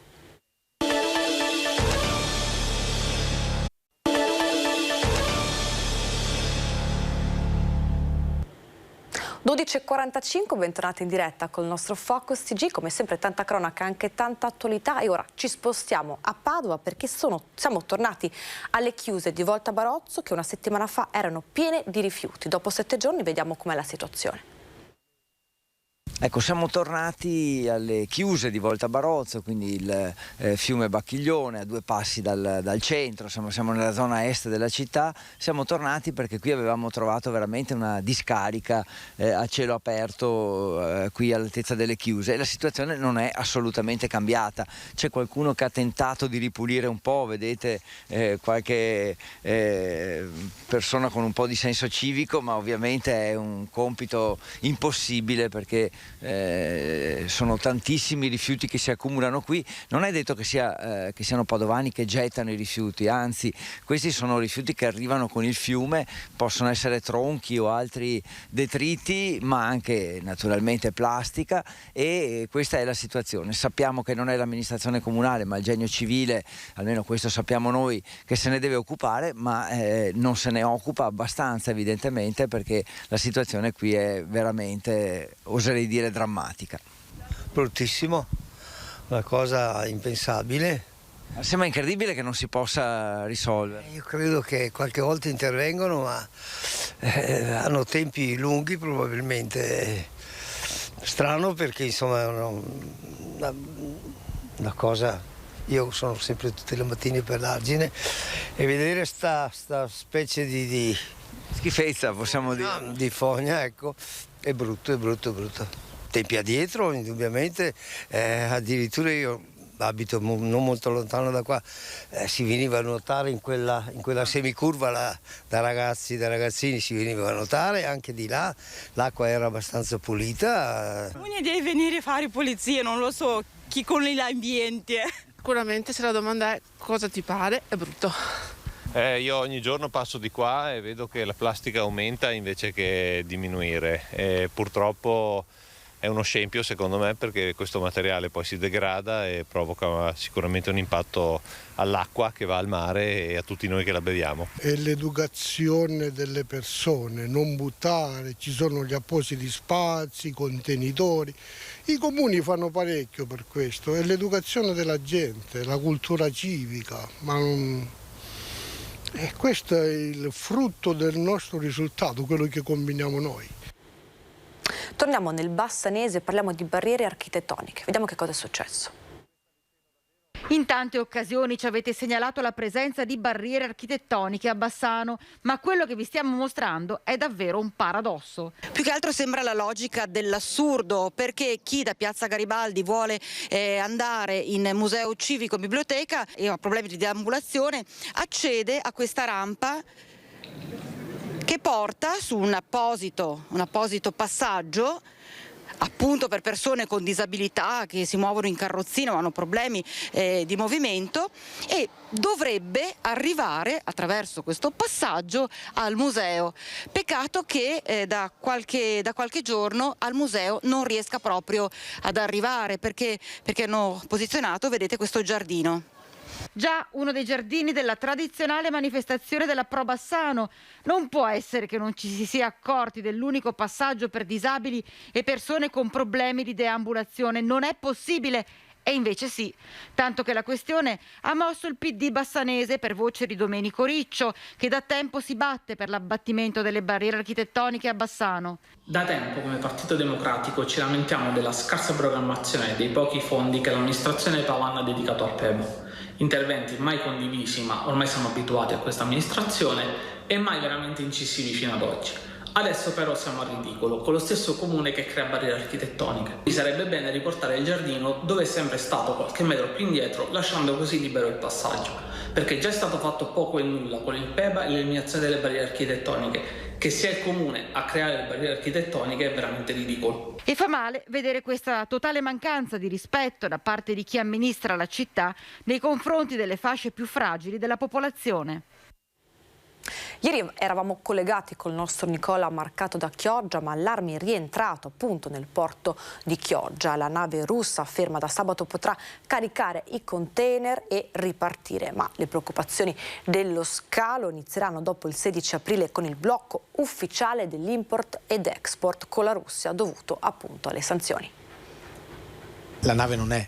– 12:45, bentornati in diretta col nostro Focus TG, come sempre tanta cronaca, anche tanta attualità, e ora ci spostiamo a Padova perché siamo tornati alle chiuse di Volta Barozzo che una settimana fa erano piene di rifiuti. Dopo 7 giorni vediamo com'è la situazione. Ecco, siamo tornati alle chiuse di Volta Barozzo, quindi il fiume Bacchiglione, a 2 passi dal centro, siamo nella zona est della città. Siamo tornati perché qui avevamo trovato veramente una discarica a cielo aperto qui all'altezza delle chiuse, e la situazione non è assolutamente cambiata. C'è qualcuno che ha tentato di ripulire un po', vedete qualche persona con un po' di senso civico, ma ovviamente è un compito impossibile perché sono tantissimi rifiuti che si accumulano qui. Non è detto che siano padovani che gettano i rifiuti, anzi questi sono rifiuti che arrivano con il fiume, possono essere tronchi o altri detriti, ma anche naturalmente plastica, e questa è la situazione. Sappiamo che non è l'amministrazione comunale ma il Genio Civile, almeno questo sappiamo noi, che se ne deve occupare, ma non se ne occupa abbastanza evidentemente, perché la situazione qui è veramente, oserei dire, drammatica. Bruttissimo, una cosa impensabile. Sembra incredibile che non si possa risolvere. Io credo che qualche volta intervengono, ma hanno tempi lunghi probabilmente. Strano, perché insomma è una cosa. Io sono sempre tutte le mattine per l'Argine e vedere sta specie di schifezza, possiamo dire, di fogna, ecco, è brutto. Tempi addietro, indubbiamente, addirittura io abito non molto lontano da qua, si veniva a nuotare in quella semicurva là, da ragazzini si veniva a nuotare, anche di là l'acqua era abbastanza pulita. Uno deve venire a fare pulizia, non lo so, chi con l'ambiente. Sicuramente, se la domanda è cosa ti pare, è brutto. Io ogni giorno passo di qua e vedo che la plastica aumenta invece che diminuire. Purtroppo è uno scempio, secondo me, perché questo materiale poi si degrada e provoca sicuramente un impatto all'acqua che va al mare e a tutti noi che la beviamo. È l'educazione delle persone, non buttare, ci sono gli appositi spazi, contenitori. I comuni fanno parecchio per questo, è l'educazione della gente, la cultura civica, e questo è il frutto del nostro risultato, quello che combiniamo noi. Torniamo nel Bassanese e parliamo di barriere architettoniche. Vediamo che cosa è successo. In tante occasioni ci avete segnalato la presenza di barriere architettoniche a Bassano, ma quello che vi stiamo mostrando è davvero un paradosso. Più che altro sembra la logica dell'assurdo, perché chi da Piazza Garibaldi vuole andare in museo civico, biblioteca e ha problemi di deambulazione accede a questa rampa che porta su un apposito passaggio appunto per persone con disabilità che si muovono in carrozzina o hanno problemi di movimento, e dovrebbe arrivare attraverso questo passaggio al museo. Peccato che da qualche giorno al museo non riesca proprio ad arrivare perché hanno posizionato, vedete, questo giardino. Già uno dei giardini della tradizionale manifestazione della Pro Bassano. Non può essere che non ci si sia accorti dell'unico passaggio per disabili e persone con problemi di deambulazione. Non è possibile. E invece sì, tanto che la questione ha mosso il PD bassanese per voce di Domenico Riccio, che da tempo si batte per l'abbattimento delle barriere architettoniche a Bassano. Da tempo come Partito Democratico ci lamentiamo della scarsa programmazione e dei pochi fondi che l'amministrazione Pavan ha dedicato al PEBO. Interventi mai condivisi, ma ormai siamo abituati a questa amministrazione, e mai veramente incisivi fino ad oggi. Adesso però siamo al ridicolo, con lo stesso comune che crea barriere architettoniche. Quindi sarebbe bene riportare il giardino dove è sempre stato, qualche metro più indietro, lasciando così libero il passaggio. Perché già è stato fatto poco e nulla con il PEBA e l'eliminazione delle barriere architettoniche. Che sia il comune a creare le barriere architettoniche è veramente ridicolo. E fa male vedere questa totale mancanza di rispetto da parte di chi amministra la città nei confronti delle fasce più fragili della popolazione. Ieri eravamo collegati col nostro Nicola Marcato da Chioggia, ma l'Armi è rientrato appunto nel porto di Chioggia. La nave russa ferma da sabato potrà caricare i container e ripartire, ma le preoccupazioni dello scalo inizieranno dopo il 16 aprile con il blocco ufficiale dell'import ed export con la Russia dovuto appunto alle sanzioni. La nave non è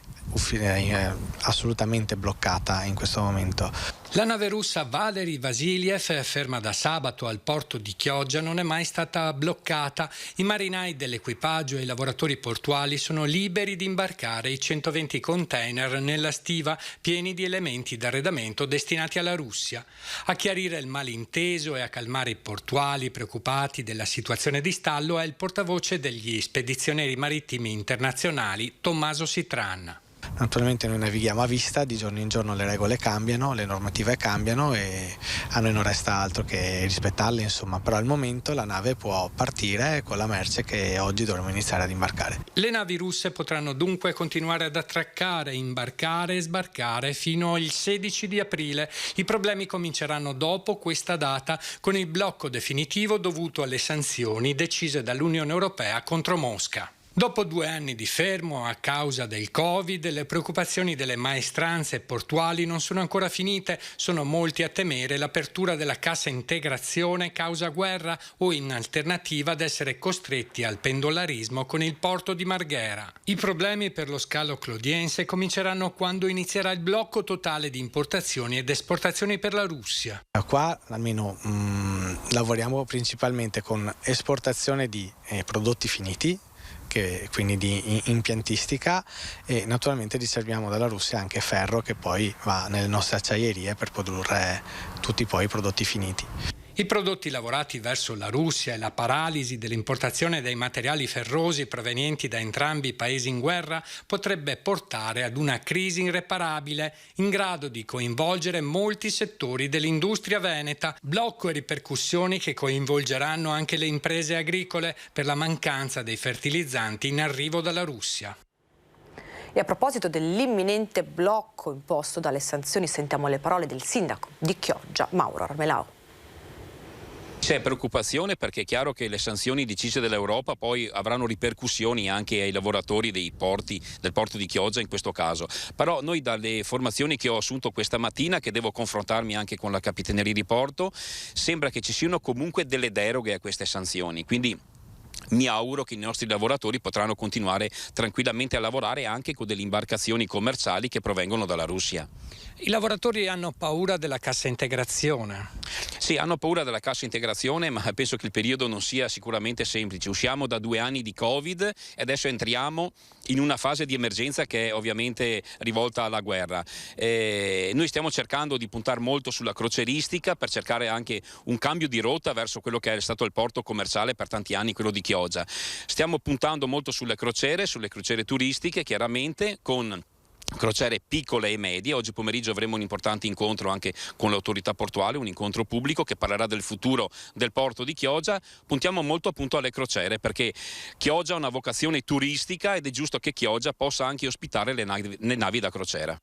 assolutamente bloccata in questo momento. La nave russa Valery Vasiliev, ferma da sabato al porto di Chioggia, non è mai stata bloccata. I marinai dell'equipaggio e i lavoratori portuali sono liberi di imbarcare i 120 container nella stiva pieni di elementi d'arredamento destinati alla Russia. A chiarire il malinteso e a calmare i portuali preoccupati della situazione di stallo è il portavoce degli spedizionieri marittimi internazionali, Tommaso Sitran. Naturalmente noi navighiamo a vista, di giorno in giorno le regole cambiano, le normative cambiano e a noi non resta altro che rispettarle, insomma, però al momento la nave può partire con la merce che oggi dovremo iniziare ad imbarcare. Le navi russe potranno dunque continuare ad attraccare, imbarcare e sbarcare fino al 16 di aprile. I problemi cominceranno dopo questa data con il blocco definitivo dovuto alle sanzioni decise dall'Unione Europea contro Mosca. Dopo 2 anni di fermo a causa del Covid, le preoccupazioni delle maestranze portuali non sono ancora finite. Sono molti a temere l'apertura della cassa integrazione causa guerra o in alternativa ad essere costretti al pendolarismo con il porto di Marghera. I problemi per lo scalo clodiense cominceranno quando inizierà il blocco totale di importazioni ed esportazioni per la Russia. Qua almeno lavoriamo principalmente con esportazione di prodotti finiti, quindi di impiantistica, e naturalmente riserviamo dalla Russia anche ferro che poi va nelle nostre acciaierie per produrre tutti poi i prodotti finiti. I prodotti lavorati verso la Russia e la paralisi dell'importazione dei materiali ferrosi provenienti da entrambi i paesi in guerra potrebbe portare ad una crisi irreparabile in grado di coinvolgere molti settori dell'industria veneta, blocco e ripercussioni che coinvolgeranno anche le imprese agricole per la mancanza dei fertilizzanti in arrivo dalla Russia. E a proposito dell'imminente blocco imposto dalle sanzioni, sentiamo le parole del sindaco di Chioggia, Mauro Armelao. C'è preoccupazione perché è chiaro che le sanzioni decise dall'Europa poi avranno ripercussioni anche ai lavoratori dei porti, del porto di Chioggia in questo caso. Però noi dalle formazioni che ho assunto questa mattina, che devo confrontarmi anche con la Capitaneria di Porto, sembra che ci siano comunque delle deroghe a queste sanzioni. Quindi mi auguro che i nostri lavoratori potranno continuare tranquillamente a lavorare anche con delle imbarcazioni commerciali che provengono dalla Russia. I lavoratori hanno paura della cassa integrazione. Sì, hanno paura della cassa integrazione, ma penso che il periodo non sia sicuramente semplice. Usciamo da 2 anni di Covid e adesso entriamo in una fase di emergenza che è ovviamente rivolta alla guerra. Noi stiamo cercando di puntare molto sulla crocieristica per cercare anche un cambio di rotta verso quello che è stato il porto commerciale per tanti anni, quello di Chioggia. Stiamo puntando molto sulle crociere turistiche, chiaramente con crociere piccole e medie. Oggi pomeriggio avremo un importante incontro anche con l'autorità portuale, un incontro pubblico che parlerà del futuro del porto di Chioggia. Puntiamo molto appunto alle crociere perché Chioggia ha una vocazione turistica ed è giusto che Chioggia possa anche ospitare le navi da crociera.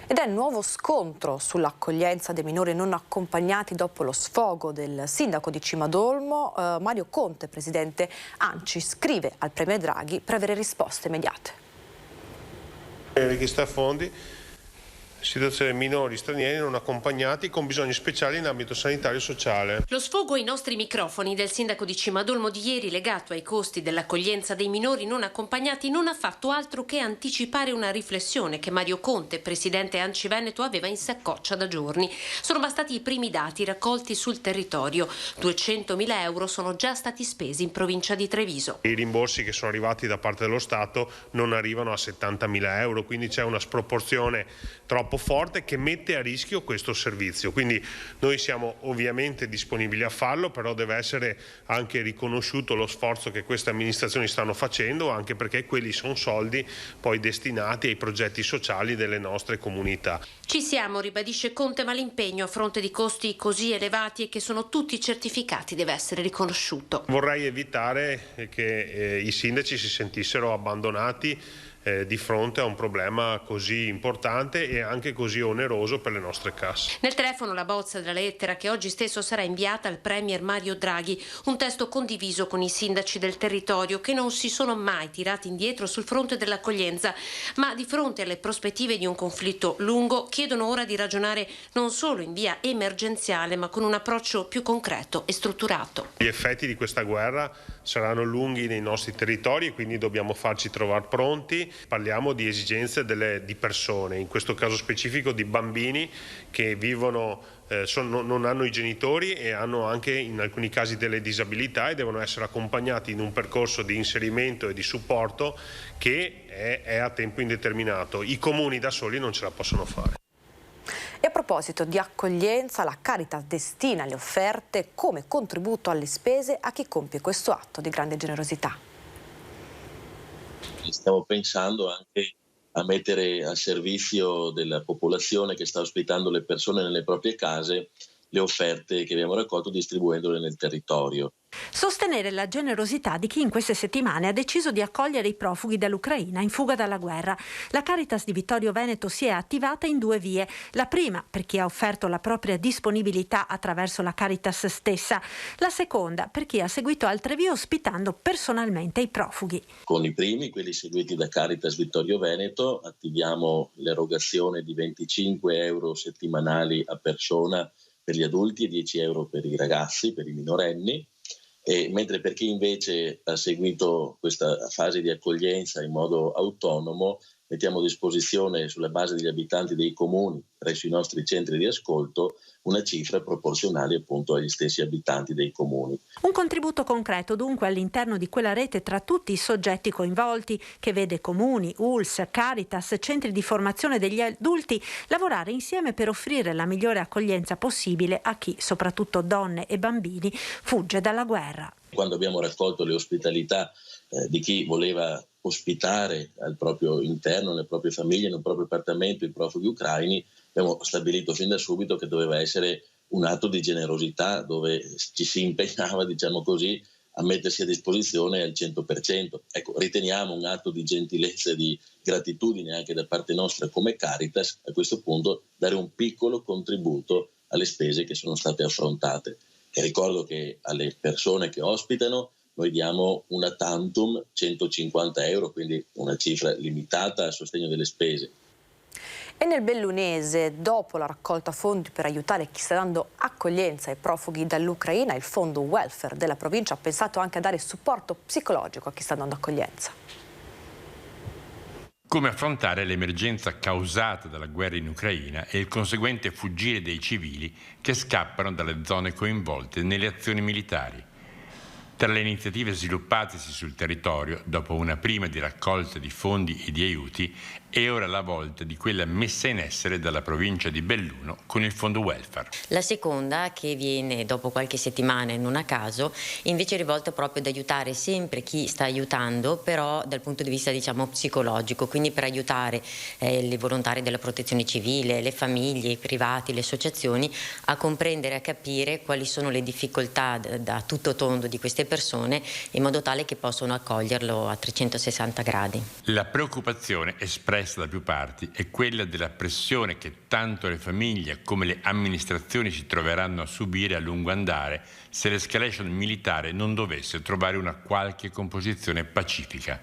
Ed è il nuovo scontro sull'accoglienza dei minori non accompagnati dopo lo sfogo del sindaco di Cimadolmo. Mario Conte, presidente ANCI, scrive al premier Draghi per avere risposte immediate. Richiesta fondi, situazione minori stranieri non accompagnati con bisogni speciali in ambito sanitario e sociale. Lo sfogo ai nostri microfoni del sindaco di Cimadolmo di ieri, legato ai costi dell'accoglienza dei minori non accompagnati, non ha fatto altro che anticipare una riflessione che Mario Conte, presidente ANCI Veneto, aveva in saccoccia da giorni. Sono bastati i primi dati raccolti sul territorio. 200.000 euro sono già stati spesi in provincia di Treviso. I rimborsi che sono arrivati da parte dello Stato non arrivano a 70.000 euro, quindi c'è una sproporzione troppo forte che mette a rischio questo servizio. Quindi noi siamo ovviamente disponibili a farlo, però deve essere anche riconosciuto lo sforzo che queste amministrazioni stanno facendo, anche perché quelli sono soldi poi destinati ai progetti sociali delle nostre comunità. Ci siamo, ribadisce Conte, ma l'impegno a fronte di costi così elevati e che sono tutti certificati deve essere riconosciuto. Vorrei evitare che i sindaci si sentissero abbandonati di fronte a un problema così importante e anche così oneroso per le nostre casse. Nel telefono la bozza della lettera che oggi stesso sarà inviata al premier Mario Draghi, un testo condiviso con i sindaci del territorio che non si sono mai tirati indietro sul fronte dell'accoglienza, ma di fronte alle prospettive di un conflitto lungo chiedono ora di ragionare non solo in via emergenziale ma con un approccio più concreto e strutturato. Gli effetti di questa guerra saranno lunghi nei nostri territori e quindi dobbiamo farci trovare pronti. Parliamo di esigenze di persone, in questo caso specifico di bambini che vivono, non hanno i genitori e hanno anche in alcuni casi delle disabilità e devono essere accompagnati in un percorso di inserimento e di supporto che è a tempo indeterminato. I comuni da soli non ce la possono fare. E a proposito di accoglienza, la Caritas destina le offerte come contributo alle spese a chi compie questo atto di grande generosità. Stiamo pensando anche a mettere a servizio della popolazione che sta ospitando le persone nelle proprie case le offerte che abbiamo raccolto distribuendole nel territorio. Sostenere la generosità di chi in queste settimane ha deciso di accogliere i profughi dall'Ucraina in fuga dalla guerra. La Caritas di Vittorio Veneto si è attivata in 2 vie. La prima per chi ha offerto la propria disponibilità attraverso la Caritas stessa. La seconda per chi ha seguito altre vie ospitando personalmente i profughi. Con i primi, quelli seguiti da Caritas Vittorio Veneto, attiviamo l'erogazione di 25 euro settimanali a persona per gli adulti e 10 euro per i ragazzi, per i minorenni. Mentre per chi invece ha seguito questa fase di accoglienza in modo autonomo, mettiamo a disposizione sulla base degli abitanti dei comuni presso i nostri centri di ascolto una cifra proporzionale appunto agli stessi abitanti dei comuni. Un contributo concreto dunque all'interno di quella rete tra tutti i soggetti coinvolti che vede comuni, ULSS, Caritas, centri di formazione degli adulti lavorare insieme per offrire la migliore accoglienza possibile a chi, soprattutto donne e bambini, fugge dalla guerra. Quando abbiamo raccolto le ospitalità di chi voleva ospitare al proprio interno, nelle proprie famiglie, in un proprio appartamento i profughi ucraini, abbiamo stabilito fin da subito che doveva essere un atto di generosità dove ci si impegnava, diciamo così, a mettersi a disposizione al 100%. Ecco, riteniamo un atto di gentilezza e di gratitudine anche da parte nostra come Caritas a questo punto dare un piccolo contributo alle spese che sono state affrontate. E ricordo che alle persone che ospitano noi diamo una tantum 150 euro, quindi una cifra limitata a sostegno delle spese. E nel bellunese, dopo la raccolta fondi per aiutare chi sta dando accoglienza ai profughi dall'Ucraina, il fondo welfare della provincia ha pensato anche a dare supporto psicologico a chi sta dando accoglienza. Come affrontare l'emergenza causata dalla guerra in Ucraina e il conseguente fuggire dei civili che scappano dalle zone coinvolte nelle azioni militari. Tra le iniziative sviluppatesi sul territorio, dopo una prima di raccolta di fondi e di aiuti, è ora la volta di quella messa in essere dalla provincia di Belluno con il fondo welfare. La seconda, che viene dopo qualche settimana e non a caso, invece è rivolta proprio ad aiutare sempre chi sta aiutando, però dal punto di vista psicologico, quindi per aiutare le volontari della protezione civile, le famiglie, i privati, le associazioni a comprendere e a capire quali sono le difficoltà da tutto tondo di queste persone, in modo tale che possano accoglierlo a 360 gradi. La preoccupazione espressa da più parti è quella della pressione che tanto le famiglie come le amministrazioni si troveranno a subire a lungo andare se l'escalation militare non dovesse trovare una qualche composizione pacifica.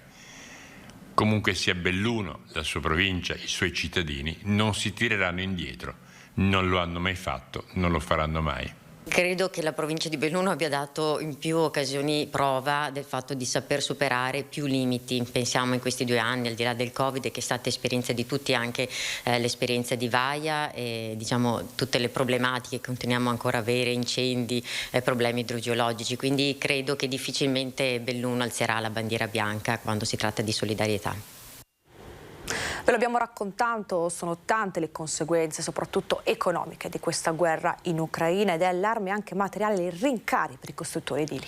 Comunque sia Belluno, la sua provincia, i suoi cittadini non si tireranno indietro, non lo hanno mai fatto, non lo faranno mai. Credo che la provincia di Belluno abbia dato in più occasioni prova del fatto di saper superare più limiti. Pensiamo in questi 2 anni, al di là del Covid, che è stata esperienza di tutti, anche l'esperienza di Vaia e tutte le problematiche che continuiamo ancora a avere, incendi, problemi idrogeologici. Quindi credo che difficilmente Belluno alzerà la bandiera bianca quando si tratta di solidarietà. Ve lo abbiamo raccontato, sono tante le conseguenze, soprattutto economiche, di questa guerra in Ucraina ed è allarme anche materiale e rincari per i costruttori edili.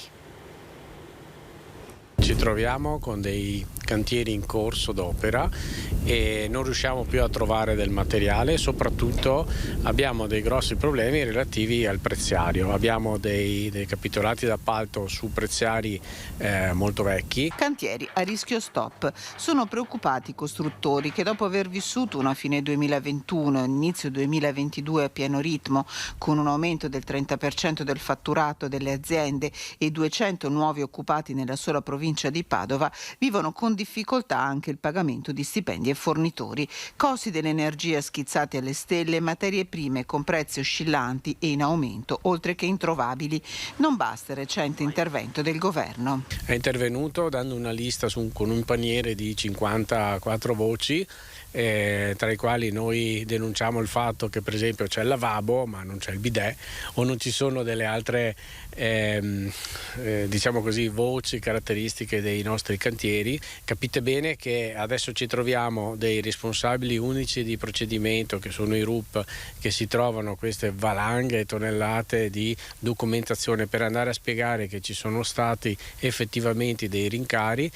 Ci troviamo con dei cantieri in corso d'opera e non riusciamo più a trovare del materiale, soprattutto abbiamo dei grossi problemi relativi al prezziario. Abbiamo dei capitolati d'appalto su prezziari molto vecchi. Cantieri a rischio stop. Sono preoccupati i costruttori che dopo aver vissuto una fine 2021 e inizio 2022 a pieno ritmo, con un aumento del 30% del fatturato delle aziende e 200 nuovi occupati nella sola provincia di Padova, vivono con difficoltà anche il pagamento di stipendi e fornitori. Costi dell'energia schizzati alle stelle, materie prime con prezzi oscillanti e in aumento, oltre che introvabili. Non basta il recente intervento del governo. È intervenuto dando una lista con un paniere di 54 voci, tra i quali noi denunciamo il fatto che per esempio c'è il lavabo ma non c'è il bidet, o non ci sono delle altre voci caratteristiche dei nostri cantieri. Capite bene che adesso ci troviamo dei responsabili unici di procedimento, che sono i RUP, che si trovano queste valanghe e tonnellate di documentazione per andare a spiegare che ci sono stati effettivamente dei rincari.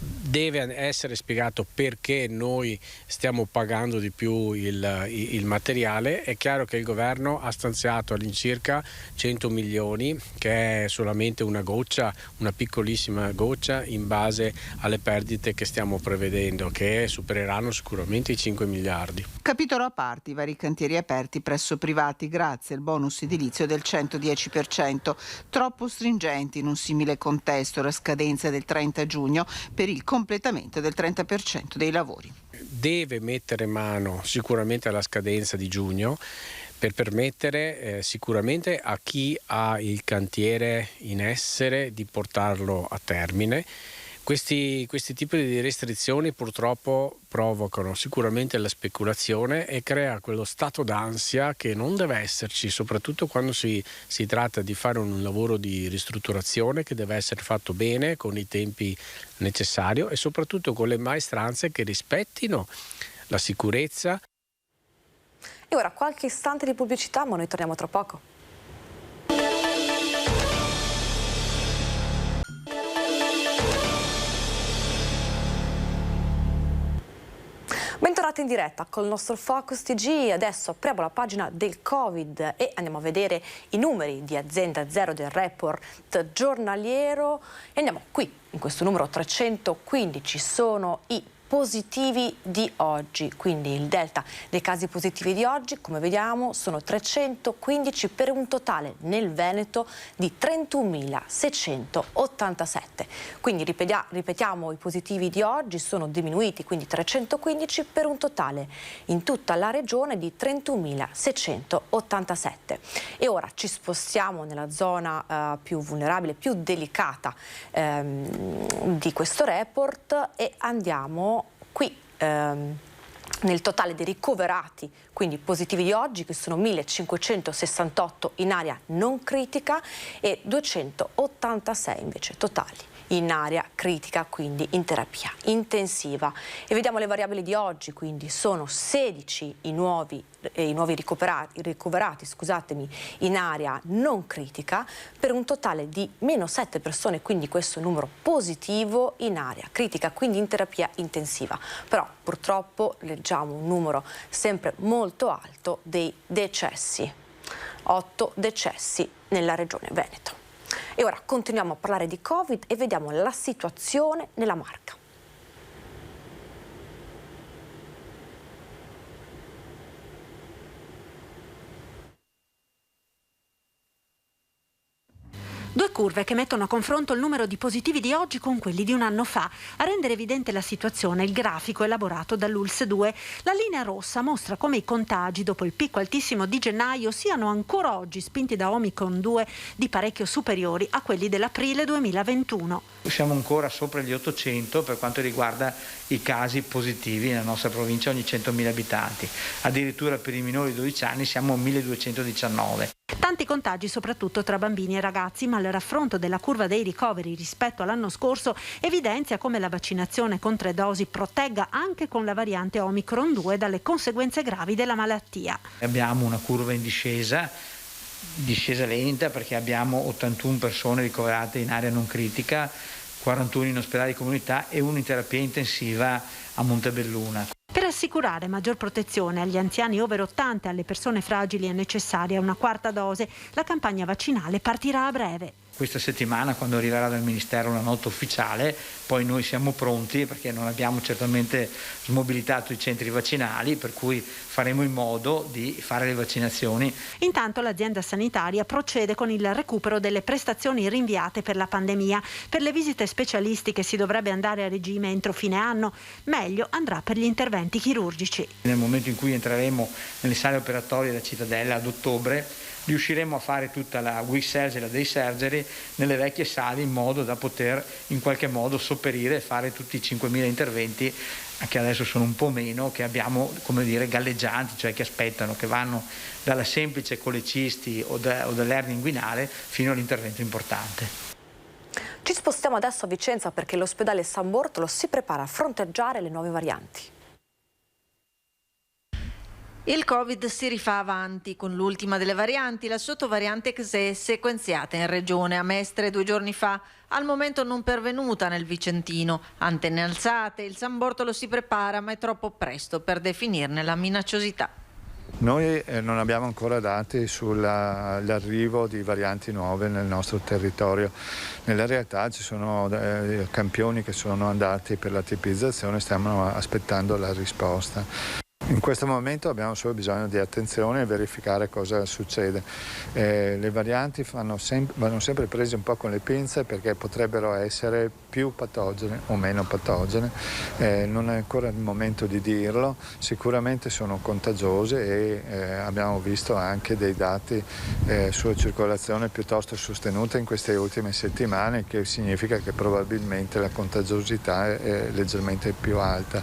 Deve essere spiegato perché noi stiamo pagando di più il materiale. È chiaro che il governo ha stanziato all'incirca 100 milioni, che è solamente una goccia, una piccolissima goccia in base alle perdite che stiamo prevedendo, che supereranno sicuramente i 5 miliardi. Capitolo a parte i vari cantieri aperti presso privati grazie al bonus edilizio del 110%, troppo stringenti in un simile contesto, la scadenza del 30 giugno per il completamento del 30% dei lavori. Deve mettere mano sicuramente alla scadenza di giugno per permettere sicuramente a chi ha il cantiere in essere di portarlo a termine. Questi tipi di restrizioni purtroppo provocano sicuramente la speculazione e crea quello stato d'ansia che non deve esserci, soprattutto quando si tratta di fare un lavoro di ristrutturazione che deve essere fatto bene, con i tempi necessari e soprattutto con le maestranze che rispettino la sicurezza. E ora qualche istante di pubblicità, ma noi torniamo tra poco. Bentornati in diretta col nostro Focus TG. Adesso apriamo la pagina del Covid e andiamo a vedere i numeri di Azienda Zero del report giornaliero. E andiamo qui, in questo numero 315, sono i positivi di oggi, quindi il delta dei casi positivi di oggi, come vediamo, sono 315 per un totale nel Veneto di 31.687. Quindi ripetiamo, i positivi di oggi sono diminuiti, quindi 315 per un totale in tutta la regione di 31.687. E ora ci spostiamo nella zona più vulnerabile, più delicata di questo report e andiamo qui nel totale dei ricoverati, quindi positivi di oggi, che sono 1.568 in area non critica e 286 invece totali in area critica, quindi in terapia intensiva. E vediamo le variabili di oggi, quindi sono 16 i nuovi ricoverati in area non critica, per un totale di meno 7 persone, quindi questo numero positivo in area critica, quindi in terapia intensiva. Però purtroppo leggiamo un numero sempre molto alto dei decessi, 8 decessi nella regione Veneto. E ora continuiamo a parlare di Covid e vediamo la situazione nella Marca. Due curve che mettono a confronto il numero di positivi di oggi con quelli di un anno fa. A rendere evidente la situazione, il grafico elaborato dall'ULS 2. La linea rossa mostra come i contagi dopo il picco altissimo di gennaio siano ancora oggi spinti da Omicron 2 di parecchio superiori a quelli dell'aprile 2021. Siamo ancora sopra gli 800 per quanto riguarda i casi positivi nella nostra provincia ogni 100.000 abitanti. Addirittura per i minori di 12 anni siamo a 1.219. Tanti contagi soprattutto tra bambini e ragazzi, ma il raffronto della curva dei ricoveri rispetto all'anno scorso evidenzia come la vaccinazione con 3 dosi protegga anche con la variante Omicron 2 dalle conseguenze gravi della malattia. Abbiamo una curva in discesa lenta, perché abbiamo 81 persone ricoverate in area non critica, 41 in ospedale di comunità e 1 in terapia intensiva a Montebelluna. Per assicurare maggior protezione agli anziani over 80 e alle persone fragili è necessaria una 4ª dose. La campagna vaccinale partirà a breve. Questa settimana, quando arriverà dal Ministero la nota ufficiale, poi noi siamo pronti, perché non abbiamo certamente smobilitato i centri vaccinali, per cui faremo in modo di fare le vaccinazioni. Intanto l'azienda sanitaria procede con il recupero delle prestazioni rinviate per la pandemia. Per le visite specialistiche si dovrebbe andare a regime entro fine anno, meglio andrà per gli interventi chirurgici. Nel momento in cui entreremo nelle sale operatorie della Cittadella ad ottobre, riusciremo a fare tutta la week surgery e la day surgery nelle vecchie sale, in modo da poter in qualche modo sopperire e fare tutti i 5.000 interventi, che adesso sono un po' meno, che abbiamo, come dire, galleggianti, cioè che aspettano, che vanno dalla semplice colecisti o dall'ernia inguinale fino all'intervento importante. Ci spostiamo adesso a Vicenza, perché l'ospedale San Bortolo si prepara a fronteggiare le nuove varianti. Il Covid si rifà avanti con l'ultima delle varianti, la sottovariante XE, sequenziata in regione a Mestre 2 giorni fa, al momento non pervenuta nel Vicentino. Antenne alzate, il San Bortolo si prepara, ma è troppo presto per definirne la minacciosità. Noi non abbiamo ancora dati sull'arrivo di varianti nuove nel nostro territorio. Nella realtà ci sono campioni che sono andati per la tipizzazione, stiamo aspettando la risposta. In questo momento abbiamo solo bisogno di attenzione e verificare cosa succede. Le varianti vanno sempre prese un po' con le pinze, perché potrebbero essere più patogene o meno patogene. Non è ancora il momento di dirlo, sicuramente sono contagiose e abbiamo visto anche dei dati sulla circolazione piuttosto sostenuta in queste ultime settimane, che significa che probabilmente la contagiosità è leggermente più alta.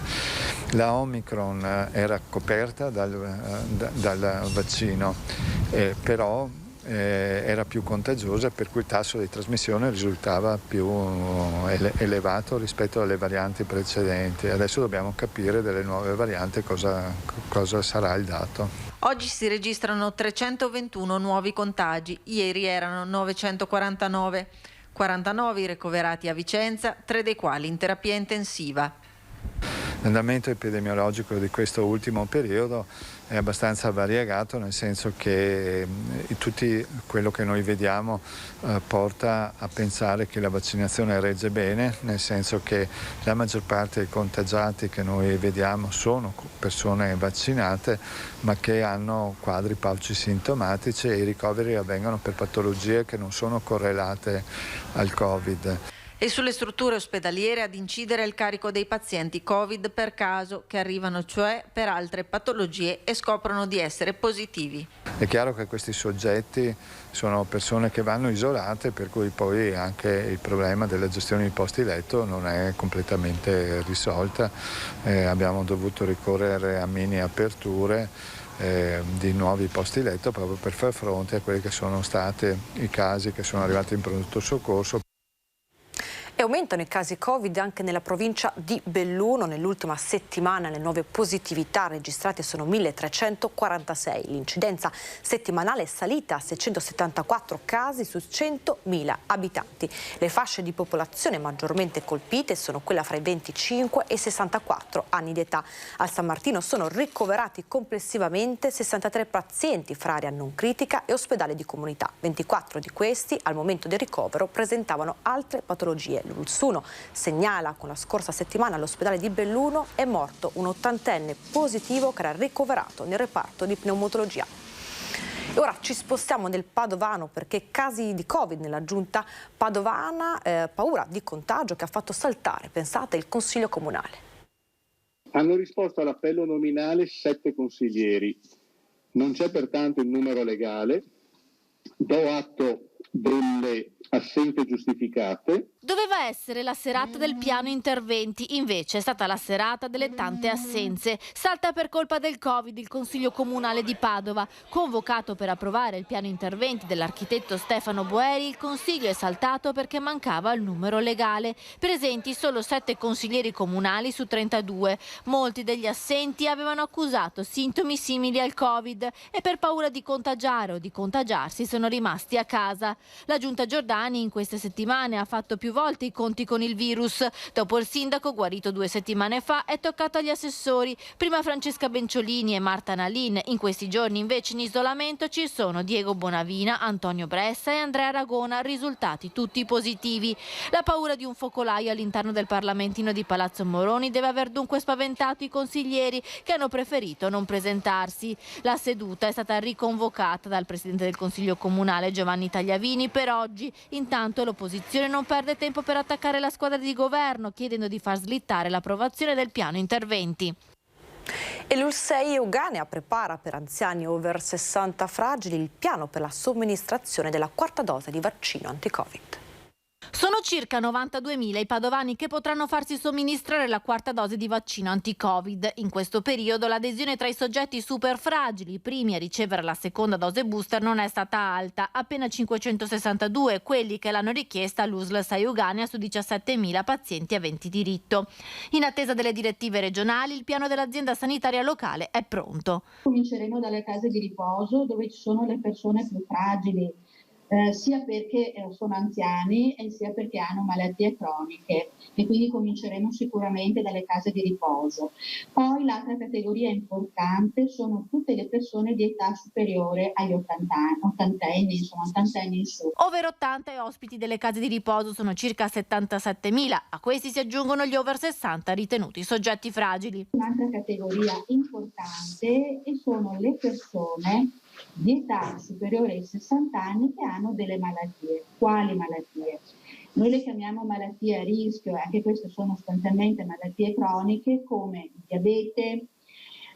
La Omicron era coperta dal vaccino, però era più contagiosa, per cui il tasso di trasmissione risultava più elevato rispetto alle varianti precedenti. Adesso dobbiamo capire delle nuove varianti cosa sarà il dato. Oggi si registrano 321 nuovi contagi, ieri erano 949, 49 ricoverati a Vicenza, 3 dei quali in terapia intensiva. L'andamento epidemiologico di questo ultimo periodo è abbastanza variegato, nel senso che tutto quello che noi vediamo porta a pensare che la vaccinazione regge bene, nel senso che la maggior parte dei contagiati che noi vediamo sono persone vaccinate ma che hanno quadri paucisintomatici e i ricoveri avvengono per patologie che non sono correlate al Covid. E sulle strutture ospedaliere ad incidere il carico dei pazienti Covid per caso, che arrivano cioè per altre patologie e scoprono di essere positivi. È chiaro che questi soggetti sono persone che vanno isolate, per cui poi anche il problema della gestione di posti letto non è completamente risolta. Abbiamo dovuto ricorrere a mini aperture di nuovi posti letto proprio per far fronte a quelli che sono stati i casi che sono arrivati in pronto soccorso. E aumentano i casi Covid anche nella provincia di Belluno. Nell'ultima settimana le nuove positività registrate sono 1.346. L'incidenza settimanale è salita a 674 casi su 100.000 abitanti. Le fasce di popolazione maggiormente colpite sono quella fra i 25 e i 64 anni di età. Al San Martino sono ricoverati complessivamente 63 pazienti fra area non critica e ospedale di comunità. 24 di questi al momento del ricovero presentavano altre patologie. L'Ulsuno segnala con la scorsa settimana all'ospedale di Belluno è morto un 80enne positivo che era ricoverato nel reparto di pneumologia. E ora ci spostiamo nel Padovano perché casi di Covid nella giunta padovana, paura di contagio che ha fatto saltare, pensate, il Consiglio Comunale. Hanno risposto all'appello nominale 7 consiglieri. Non c'è pertanto il numero legale. Do atto delle assenze giustificate. Doveva essere la serata del piano interventi, invece è stata la serata delle tante assenze. Salta per colpa del Covid il Consiglio Comunale di Padova. Convocato per approvare il piano interventi dell'architetto Stefano Boeri, il Consiglio è saltato perché mancava il numero legale. Presenti solo 7 consiglieri comunali su 32. Molti degli assenti avevano accusato sintomi simili al Covid e per paura di contagiare o di contagiarsi sono rimasti a casa. La Giunta Giordani in queste settimane ha fatto più volte i conti con il virus. Dopo il sindaco, guarito 2 settimane fa, è toccato agli assessori. Prima Francesca Benciolini e Marta Nalin. In questi giorni invece in isolamento ci sono Diego Bonavina, Antonio Bressa e Andrea Aragona, risultati tutti positivi. La paura di un focolaio all'interno del Parlamentino di Palazzo Moroni deve aver dunque spaventato i consiglieri che hanno preferito non presentarsi. La seduta è stata riconvocata dal Presidente del Consiglio Comunale Giovanni Tagliavini per oggi. Intanto l'opposizione non perde tempo per attaccare la squadra di governo, chiedendo di far slittare l'approvazione del piano interventi. E l'ULSEI Euganea prepara per anziani over 60 fragili il piano per la somministrazione della 4ª dose di vaccino anti-Covid. Sono circa 92.000 i padovani che potranno farsi somministrare la 4ª dose di vaccino anti-Covid. In questo periodo l'adesione tra i soggetti super fragili, i primi a ricevere la 2ª dose booster, non è stata alta. Appena 562 quelli che l'hanno richiesta all'USL Euganea su 17.000 pazienti aventi diritto. In attesa delle direttive regionali, il piano dell'azienda sanitaria locale è pronto. Cominceremo dalle case di riposo dove ci sono le persone più fragili. Sia perché sono anziani e sia perché hanno malattie croniche e quindi cominceremo sicuramente dalle case di riposo. Poi l'altra categoria importante sono tutte le persone di età superiore agli 80enni in su. Over 80 e ospiti delle case di riposo sono circa 77.000, a questi si aggiungono gli over 60 ritenuti soggetti fragili. Un'altra categoria importante sono le persone di età superiore ai 60 anni che hanno delle malattie. Quali malattie? Noi le chiamiamo malattie a rischio, e anche queste sono sostanzialmente malattie croniche come il diabete,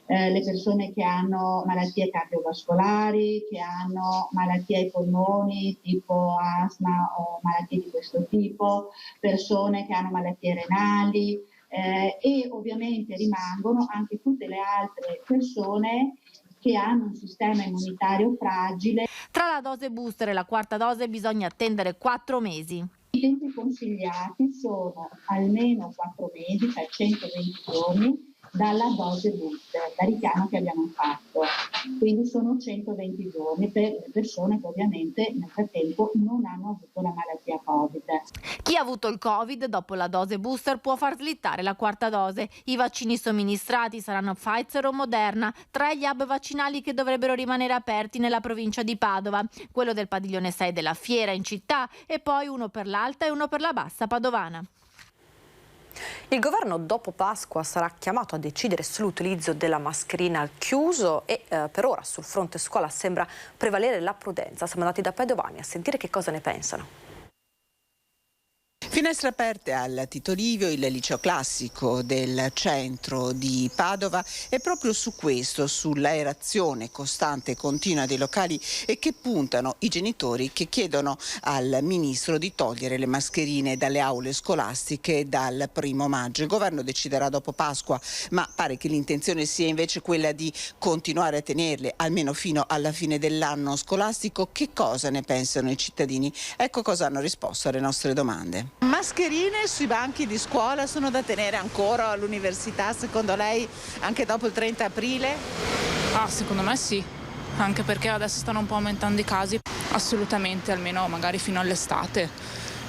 le persone che hanno malattie cardiovascolari, che hanno malattie ai polmoni tipo asma o malattie di questo tipo, persone che hanno malattie renali e ovviamente rimangono anche tutte le altre persone che hanno un sistema immunitario fragile. Tra la dose booster e la 4ª dose bisogna attendere 4 mesi. I tempi consigliati sono almeno 4 mesi, cioè 120 giorni, dalla dose booster, dal richiamo che abbiamo fatto. Quindi sono 120 giorni per le persone che ovviamente nel frattempo non hanno avuto la malattia Covid. Chi ha avuto il Covid dopo la dose booster può far slittare la quarta dose. I vaccini somministrati saranno Pfizer o Moderna, tra gli hub vaccinali che dovrebbero rimanere aperti nella provincia di Padova, quello del padiglione 6 della Fiera in città e poi uno per l'Alta e uno per la Bassa Padovana. Il governo dopo Pasqua sarà chiamato a decidere sull'utilizzo della mascherina al chiuso e per ora sul fronte scuola sembra prevalere la prudenza. Siamo andati da Padovani a sentire che cosa ne pensano. Finestre aperte al Tito Livio, il liceo classico del centro di Padova, e proprio su questo, sull'aerazione costante e continua dei locali, e che puntano i genitori che chiedono al ministro di togliere le mascherine dalle aule scolastiche dal 1° maggio. Il governo deciderà dopo Pasqua, ma pare che l'intenzione sia invece quella di continuare a tenerle almeno fino alla fine dell'anno scolastico. Che cosa ne pensano i cittadini? Ecco cosa hanno risposto alle nostre domande. Mascherine sui banchi di scuola sono da tenere ancora all'università, secondo lei, anche dopo il 30 aprile? Secondo me sì, anche perché adesso stanno un po' aumentando i casi. Assolutamente, almeno magari fino all'estate,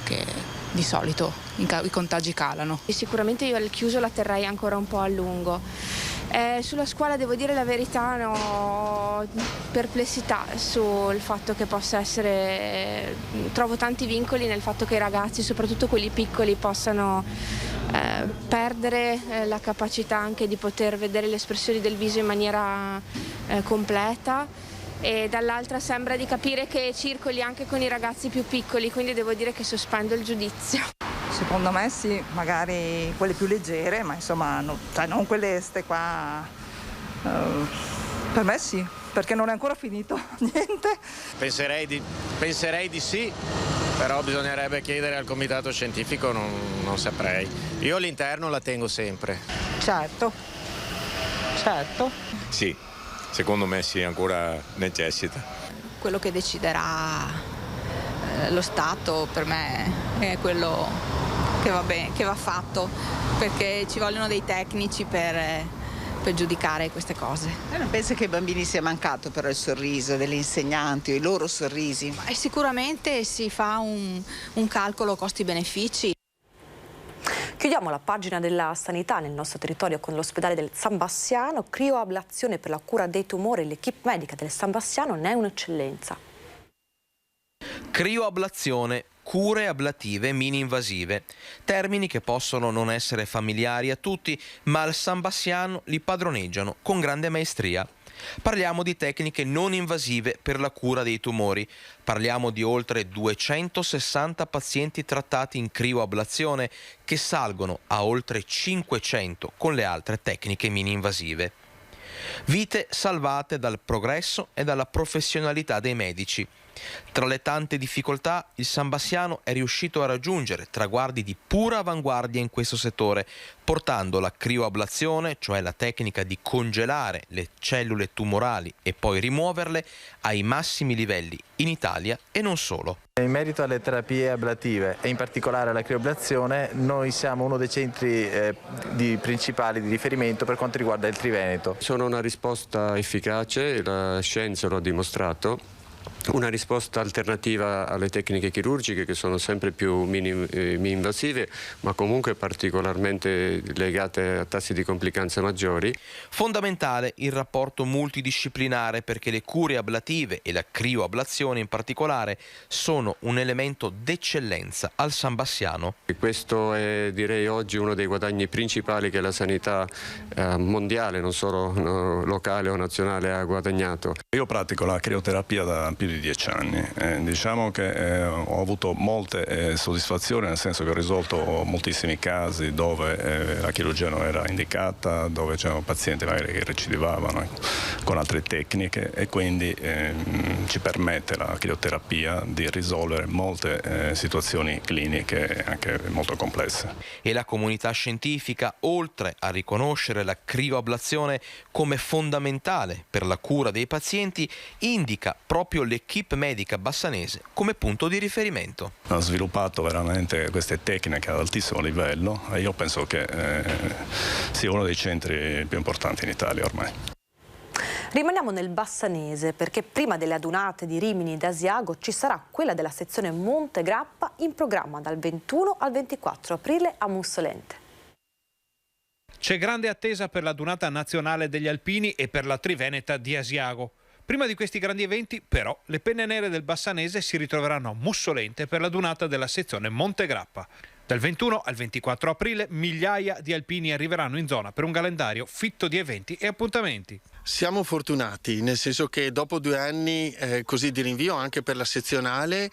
che di solito i contagi calano. E sicuramente io al chiuso la terrei ancora un po' a lungo. Sulla scuola devo dire la verità, ho perplessità sul fatto che possa essere, trovo tanti vincoli nel fatto che i ragazzi, soprattutto quelli piccoli, possano perdere la capacità anche di poter vedere le espressioni del viso in maniera completa, e dall'altra sembra di capire che circoli anche con i ragazzi più piccoli, quindi devo dire che sospendo il giudizio. Secondo me sì, magari quelle più leggere, ma insomma non quelle qua. Per me sì, perché non è ancora finito niente. Penserei di sì, però bisognerebbe chiedere al comitato scientifico, non saprei. Io all'interno la tengo sempre. Certo. Sì, secondo me sì, ancora necessita. Quello che deciderà lo Stato per me è quello che va bene, che va fatto, perché ci vogliono dei tecnici per giudicare queste cose. Non pensa che ai bambini sia mancato però il sorriso delle insegnanti o i loro sorrisi? Sicuramente si fa un calcolo costi-benefici. Chiudiamo la pagina della sanità nel nostro territorio con l'ospedale del San Bassiano. Crioablazione per la cura dei tumori. L'equipe medica del San Bassiano ne è un'eccellenza. Crioablazione, cure ablative mini-invasive, termini che possono non essere familiari a tutti, ma al San Bassiano li padroneggiano con grande maestria. Parliamo di tecniche non invasive per la cura dei tumori. Parliamo di oltre 260 pazienti trattati in crioablazione, che salgono a oltre 500 con le altre tecniche mini-invasive. Vite salvate dal progresso e dalla professionalità dei medici. Tra le tante difficoltà, il San Bassiano è riuscito a raggiungere traguardi di pura avanguardia in questo settore, portando la crioablazione, cioè la tecnica di congelare le cellule tumorali e poi rimuoverle, ai massimi livelli in Italia e non solo. In merito alle terapie ablative e in particolare alla crioablazione, noi siamo uno dei centri principali di riferimento per quanto riguarda il Triveneto. Sono una risposta efficace, la scienza lo ha dimostrato. Una risposta alternativa alle tecniche chirurgiche, che sono sempre più invasive, ma comunque particolarmente legate a tassi di complicanza maggiori. Fondamentale il rapporto multidisciplinare, perché le cure ablative e la crioablazione in particolare sono un elemento d'eccellenza al San Bassiano. E questo è, direi, oggi uno dei guadagni principali che la sanità mondiale, non solo locale o nazionale, ha guadagnato. Io pratico la crioterapia da più di 10 anni. Diciamo che ho avuto molte soddisfazioni, nel senso che ho risolto moltissimi casi dove la chirurgia non era indicata, dove c'erano pazienti magari che recidivavano con altre tecniche, e quindi ci permette la crioterapia di risolvere molte situazioni cliniche anche molto complesse. E la comunità scientifica, oltre a riconoscere la crioablazione come fondamentale per la cura dei pazienti, indica proprio le l'equipe medica bassanese come punto di riferimento. Ha sviluppato veramente queste tecniche ad altissimo livello e io penso che sia uno dei centri più importanti in Italia ormai. Rimaniamo nel Bassanese perché prima delle adunate di Rimini ed Asiago ci sarà quella della sezione Monte Grappa in programma dal 21 al 24 aprile a Mussolente. C'è grande attesa per la Dunata Nazionale degli Alpini e per la Triveneta di Asiago. Prima di questi grandi eventi, però, le penne nere del Bassanese si ritroveranno a Mussolente per la Dunata della sezione Monte Grappa. Dal 21 al 24 aprile migliaia di alpini arriveranno in zona per un calendario fitto di eventi e appuntamenti. Siamo fortunati, nel senso che dopo 2 anni così di rinvio anche per la sezionale,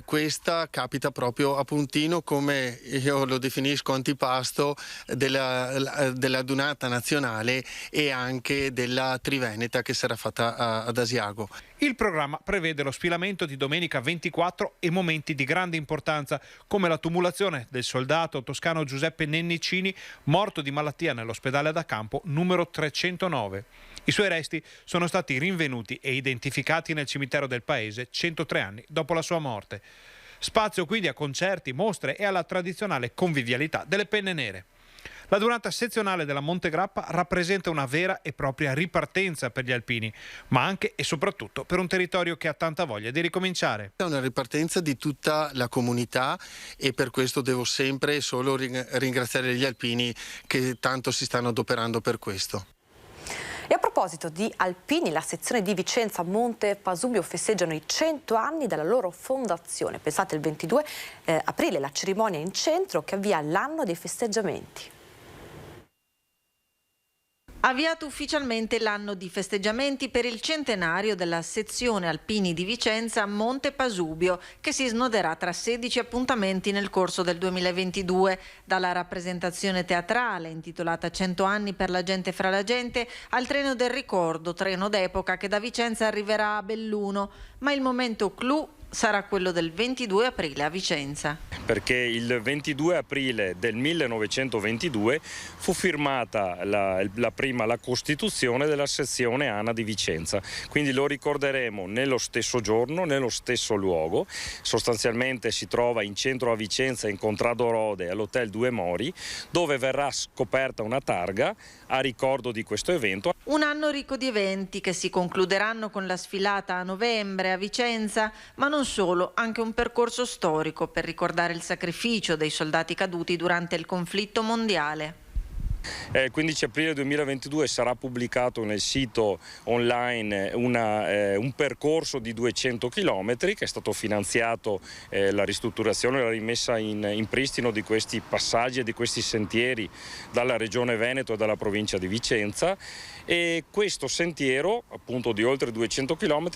questa capita proprio a puntino, come io lo definisco, antipasto della Dunata Nazionale e anche della Triveneta che sarà fatta ad Asiago. Il programma prevede lo sfilamento di domenica 24 e momenti di grande importanza come la tumulazione del soldato toscano Giuseppe Nennicini, morto di malattia nell'ospedale da campo numero 309. I suoi resti sono stati rinvenuti e identificati nel cimitero del paese 103 anni dopo la sua morte. Spazio quindi a concerti, mostre e alla tradizionale convivialità delle penne nere. La Dunata sezionale della Monte Grappa rappresenta una vera e propria ripartenza per gli alpini, ma anche e soprattutto per un territorio che ha tanta voglia di ricominciare. È una ripartenza di tutta la comunità e per questo devo sempre e solo ringraziare gli alpini che tanto si stanno adoperando per questo. E a proposito di alpini, la sezione di Vicenza Monte Pasubio festeggiano i 100 anni dalla loro fondazione. Pensate, il 22 aprile la cerimonia in centro che avvia l'anno dei festeggiamenti. Avviato ufficialmente l'anno di festeggiamenti per il centenario della sezione alpini di Vicenza Monte Pasubio, che si snoderà tra 16 appuntamenti nel corso del 2022, dalla rappresentazione teatrale intitolata 100 anni per la gente fra la gente al treno del ricordo, treno d'epoca che da Vicenza arriverà a Belluno, ma il momento clou sarà quello del 22 aprile a Vicenza. Perché il 22 aprile del 1922 fu firmata la Costituzione della sezione ANA di Vicenza, quindi lo ricorderemo nello stesso giorno, nello stesso luogo. Sostanzialmente si trova in centro a Vicenza, in Contrado Rode, all'Hotel Due Mori, dove verrà scoperta una targa a ricordo di questo evento. Un anno ricco di eventi che si concluderanno con la sfilata a novembre a Vicenza, ma non solo, anche un percorso storico per ricordare il sacrificio dei soldati caduti durante il conflitto mondiale. Il 15 aprile 2022 sarà pubblicato nel sito online un percorso di 200 km che è stato finanziato, la ristrutturazione, la rimessa in pristino di questi passaggi e di questi sentieri dalla Regione Veneto e dalla provincia di Vicenza, e questo sentiero, appunto di oltre 200 km,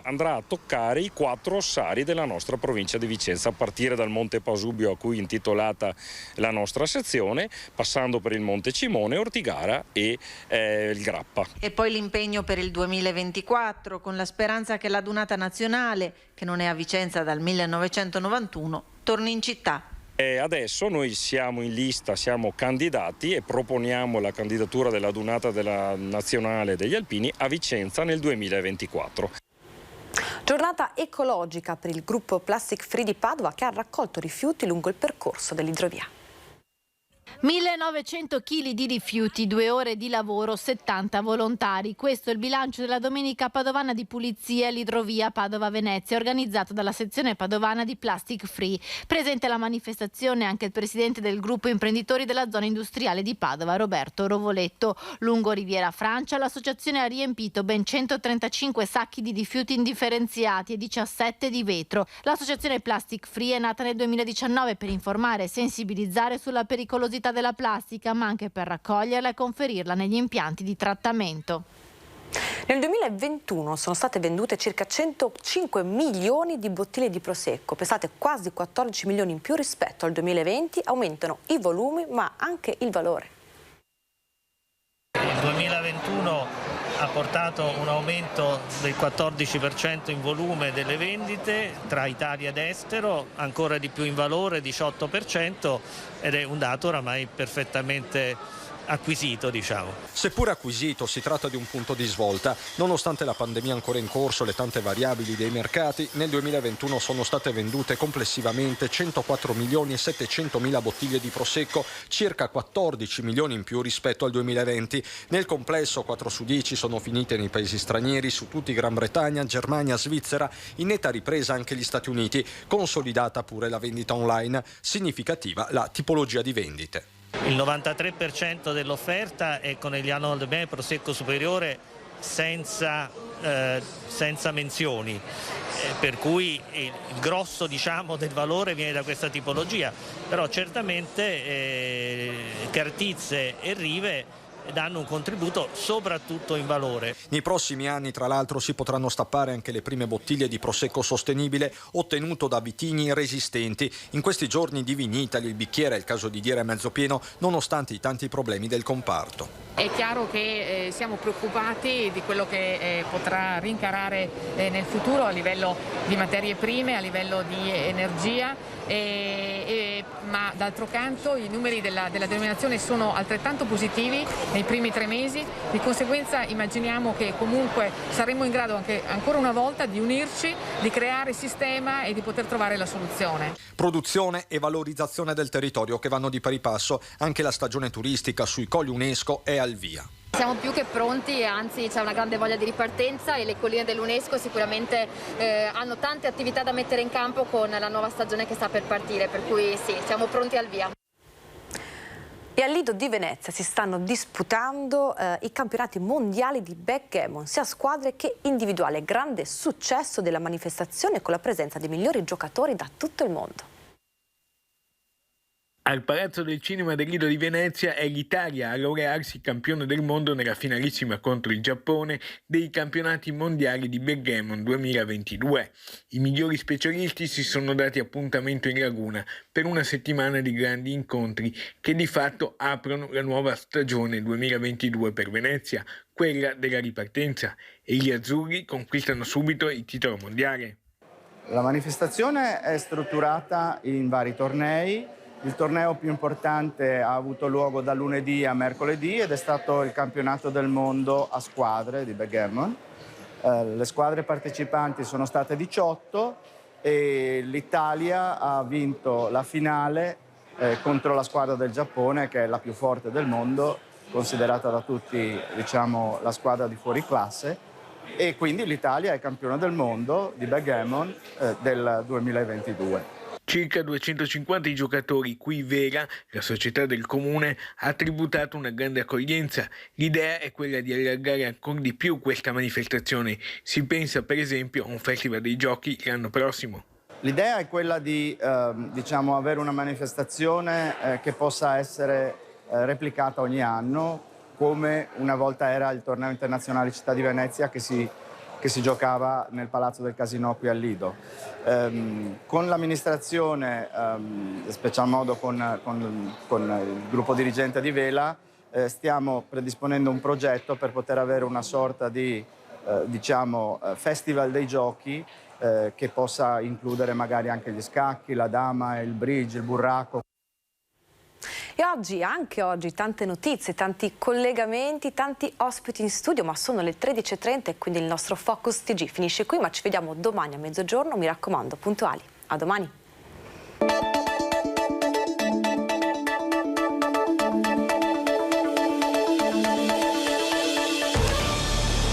andrà a toccare i 4 ossari della nostra provincia di Vicenza, a partire dal Monte Pasubio, a cui è intitolata la nostra sezione, passando per il Monte Cimone, Ortigara e il Grappa. E poi l'impegno per il 2024, con la speranza che la Dunata Nazionale, che non è a Vicenza dal 1991, torni in città. Adesso noi siamo in lista, siamo candidati e proponiamo la candidatura della Dunata della Nazionale degli Alpini a Vicenza nel 2024. Giornata ecologica per il gruppo Plastic Free di Padova che ha raccolto rifiuti lungo il percorso dell'idrovia. 1900 kg di rifiuti, 2 ore di lavoro, 70 volontari. Questo è il bilancio della Domenica Padovana di Pulizia all'idrovia Padova-Venezia, organizzata dalla sezione padovana di Plastic Free. Presente alla manifestazione anche il presidente del gruppo imprenditori della zona industriale di Padova, Roberto Rovoletto. Lungo Riviera Francia l'associazione ha riempito ben 135 sacchi di rifiuti indifferenziati e 17 di vetro. L'associazione Plastic Free è nata nel 2019 per informare e sensibilizzare sulla pericolosità della plastica, ma anche per raccoglierla e conferirla negli impianti di trattamento. Nel 2021 sono state vendute circa 105 milioni di bottiglie di Prosecco, pensate quasi 14 milioni in più rispetto al 2020, aumentano i volumi ma anche il valore. Il 2021 ha portato un aumento del 14% in volume delle vendite tra Italia ed estero, ancora di più in valore, 18%, ed è un dato oramai perfettamente acquisito, diciamo. Seppur acquisito, si tratta di un punto di svolta. Nonostante la pandemia ancora in corso e le tante variabili dei mercati, nel 2021 sono state vendute complessivamente 104 milioni e 700 mila bottiglie di Prosecco, circa 14 milioni in più rispetto al 2020. Nel complesso 4 su 10 sono finite nei paesi stranieri, su tutti Gran Bretagna, Germania, Svizzera, in netta ripresa anche gli Stati Uniti, consolidata pure la vendita online, significativa la tipologia di vendite. Il 93% dell'offerta è con il Arnold Bene Prosecco superiore senza menzioni, per cui il grosso, diciamo, del valore viene da questa tipologia, però certamente Cartizze e Rive danno un contributo soprattutto in valore. Nei prossimi anni, tra l'altro, si potranno stappare anche le prime bottiglie di Prosecco sostenibile ottenuto da vitigni resistenti. In questi giorni di Vinitaly il bicchiere, è il caso di dire, è mezzo pieno, nonostante i tanti problemi del comparto. È chiaro che siamo preoccupati di quello che potrà rincarare nel futuro a livello di materie prime, a livello di energia, ma d'altro canto i numeri della denominazione sono altrettanto positivi nei primi 3 mesi, di conseguenza immaginiamo che comunque saremo in grado anche ancora una volta di unirci, di creare sistema e di poter trovare la soluzione. Produzione e valorizzazione del territorio che vanno di pari passo. Anche la stagione turistica sui colli UNESCO è al via. Siamo più che pronti, anzi c'è una grande voglia di ripartenza e le colline dell'UNESCO sicuramente hanno tante attività da mettere in campo con la nuova stagione che sta per partire, per cui sì, siamo pronti al via. E al Lido di Venezia si stanno disputando i campionati mondiali di backgammon, sia squadre che individuale. Grande successo della manifestazione con la presenza dei migliori giocatori da tutto il mondo. Al Palazzo del Cinema del Lido di Venezia è l'Italia a laurearsi campione del mondo nella finalissima contro il Giappone dei campionati mondiali di backgammon 2022. I migliori specialisti si sono dati appuntamento in laguna per una settimana di grandi incontri che di fatto aprono la nuova stagione 2022 per Venezia, quella della ripartenza, e gli azzurri conquistano subito il titolo mondiale. La manifestazione è strutturata in vari tornei. Il torneo più importante ha avuto luogo da lunedì a mercoledì ed è stato il campionato del mondo a squadre di backgammon. Le squadre partecipanti sono state 18 e l'Italia ha vinto la finale contro la squadra del Giappone, che è la più forte del mondo, considerata da tutti, diciamo, la squadra di fuori classe, e quindi l'Italia è campione del mondo di backgammon del 2022. Circa 250 i giocatori cui Vera, la società del comune, ha tributato una grande accoglienza. L'idea è quella di allargare ancora di più questa manifestazione. Si pensa per esempio a un festival dei giochi l'anno prossimo. L'idea è quella di diciamo, avere una manifestazione che possa essere replicata ogni anno, come una volta era il torneo internazionale Città di Venezia che si giocava nel Palazzo del Casino qui al Lido. Con l'amministrazione, in special modo con il gruppo dirigente di Vela, stiamo predisponendo un progetto per poter avere una sorta di diciamo, festival dei giochi che possa includere magari anche gli scacchi, la dama, il bridge, il burraco. E oggi, anche oggi, tante notizie, tanti collegamenti, tanti ospiti in studio, ma sono le 13:30 e quindi il nostro Focus TG finisce qui, ma ci vediamo domani a mezzogiorno, mi raccomando, puntuali. A domani!